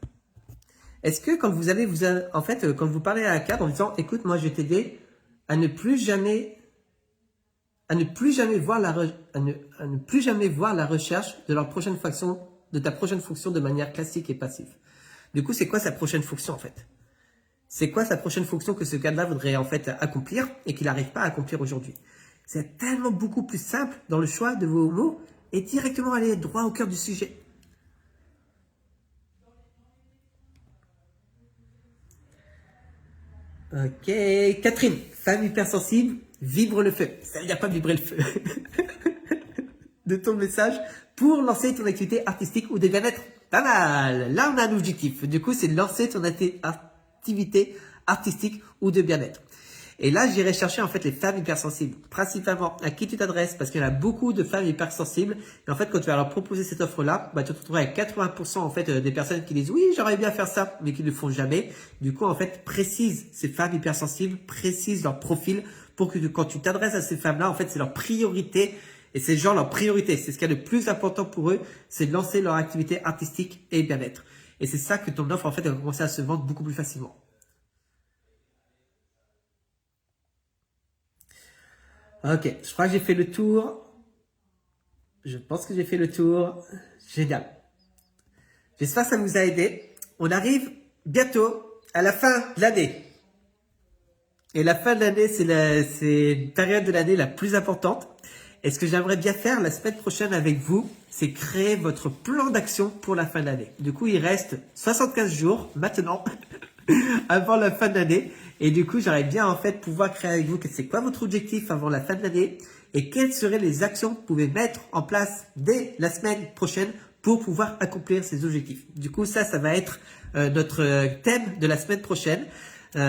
Est-ce que quand vous allez en fait, quand vous parlez à un cadre en disant, écoute, moi, je vais t'aider à ne plus jamais voir la recherche de leur prochaine fonction, de ta prochaine fonction de manière classique et passive. Du coup, c'est quoi sa prochaine fonction en fait? C'est quoi sa prochaine fonction que ce cadre-là voudrait en fait accomplir et qu'il n'arrive pas à accomplir aujourd'hui? C'est tellement beaucoup plus simple dans le choix de vos mots et directement aller droit au cœur du sujet. Ok, Catherine, femme hypersensible, vibre le feu. Ça veut dire pas vibrer le feu. De ton message pour lancer ton activité artistique ou de bien-être. Pas mal. Là, on a un objectif. Du coup, c'est de lancer ton activité artistique ou de bien-être. Et là, j'irai chercher en fait les femmes hypersensibles. Principalement, à qui tu t'adresses? Parce qu'il y en a beaucoup de femmes hypersensibles. Et en fait, quand tu vas leur proposer cette offre-là, bah, tu te retrouveras avec 80% en fait des personnes qui disent oui, j'aurais bien faire ça, mais qui ne le font jamais. Du coup, en fait, précise ces femmes hypersensibles, précise leur profil pour que quand tu t'adresses à ces femmes-là, en fait, c'est leur priorité. Et c'est genre leur priorité. C'est ce qui est le plus important pour eux, c'est de lancer leur activité artistique et bien-être. Et c'est ça que ton offre, en fait, elle va commencer à se vendre beaucoup plus facilement. Ok, je crois que j'ai fait le tour. Je pense que j'ai fait le tour. Génial. J'espère que ça vous a aidé. On arrive bientôt à la fin de l'année. Et la fin de l'année, c'est une période de l'année la plus importante. Et ce que j'aimerais bien faire la semaine prochaine avec vous, c'est créer votre plan d'action pour la fin de l'année. Du coup, il reste 75 jours maintenant avant la fin de l'année. Et du coup, j'aimerais bien en fait pouvoir créer avec vous que c'est quoi votre objectif avant la fin de l'année et quelles seraient les actions que vous pouvez mettre en place dès la semaine prochaine pour pouvoir accomplir ces objectifs. Du coup, ça va être notre thème de la semaine prochaine.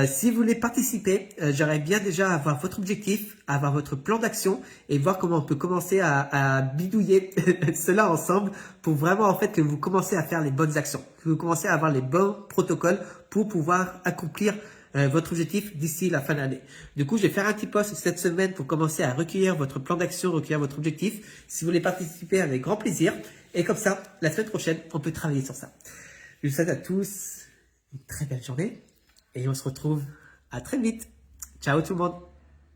Si vous voulez participer, j'aimerais bien déjà avoir votre objectif, avoir votre plan d'action et voir comment on peut commencer à bidouiller cela ensemble pour vraiment en fait que vous commencez à faire les bonnes actions, que vous commencez à avoir les bons protocoles pour pouvoir accomplir votre objectif d'ici la fin de l'année. Du coup, je vais faire un petit post cette semaine pour commencer à recueillir votre plan d'action, recueillir votre objectif. Si vous voulez participer, avec grand plaisir. Et comme ça, la semaine prochaine, on peut travailler sur ça. Je vous souhaite à tous une très belle journée et on se retrouve à très vite. Ciao tout le monde.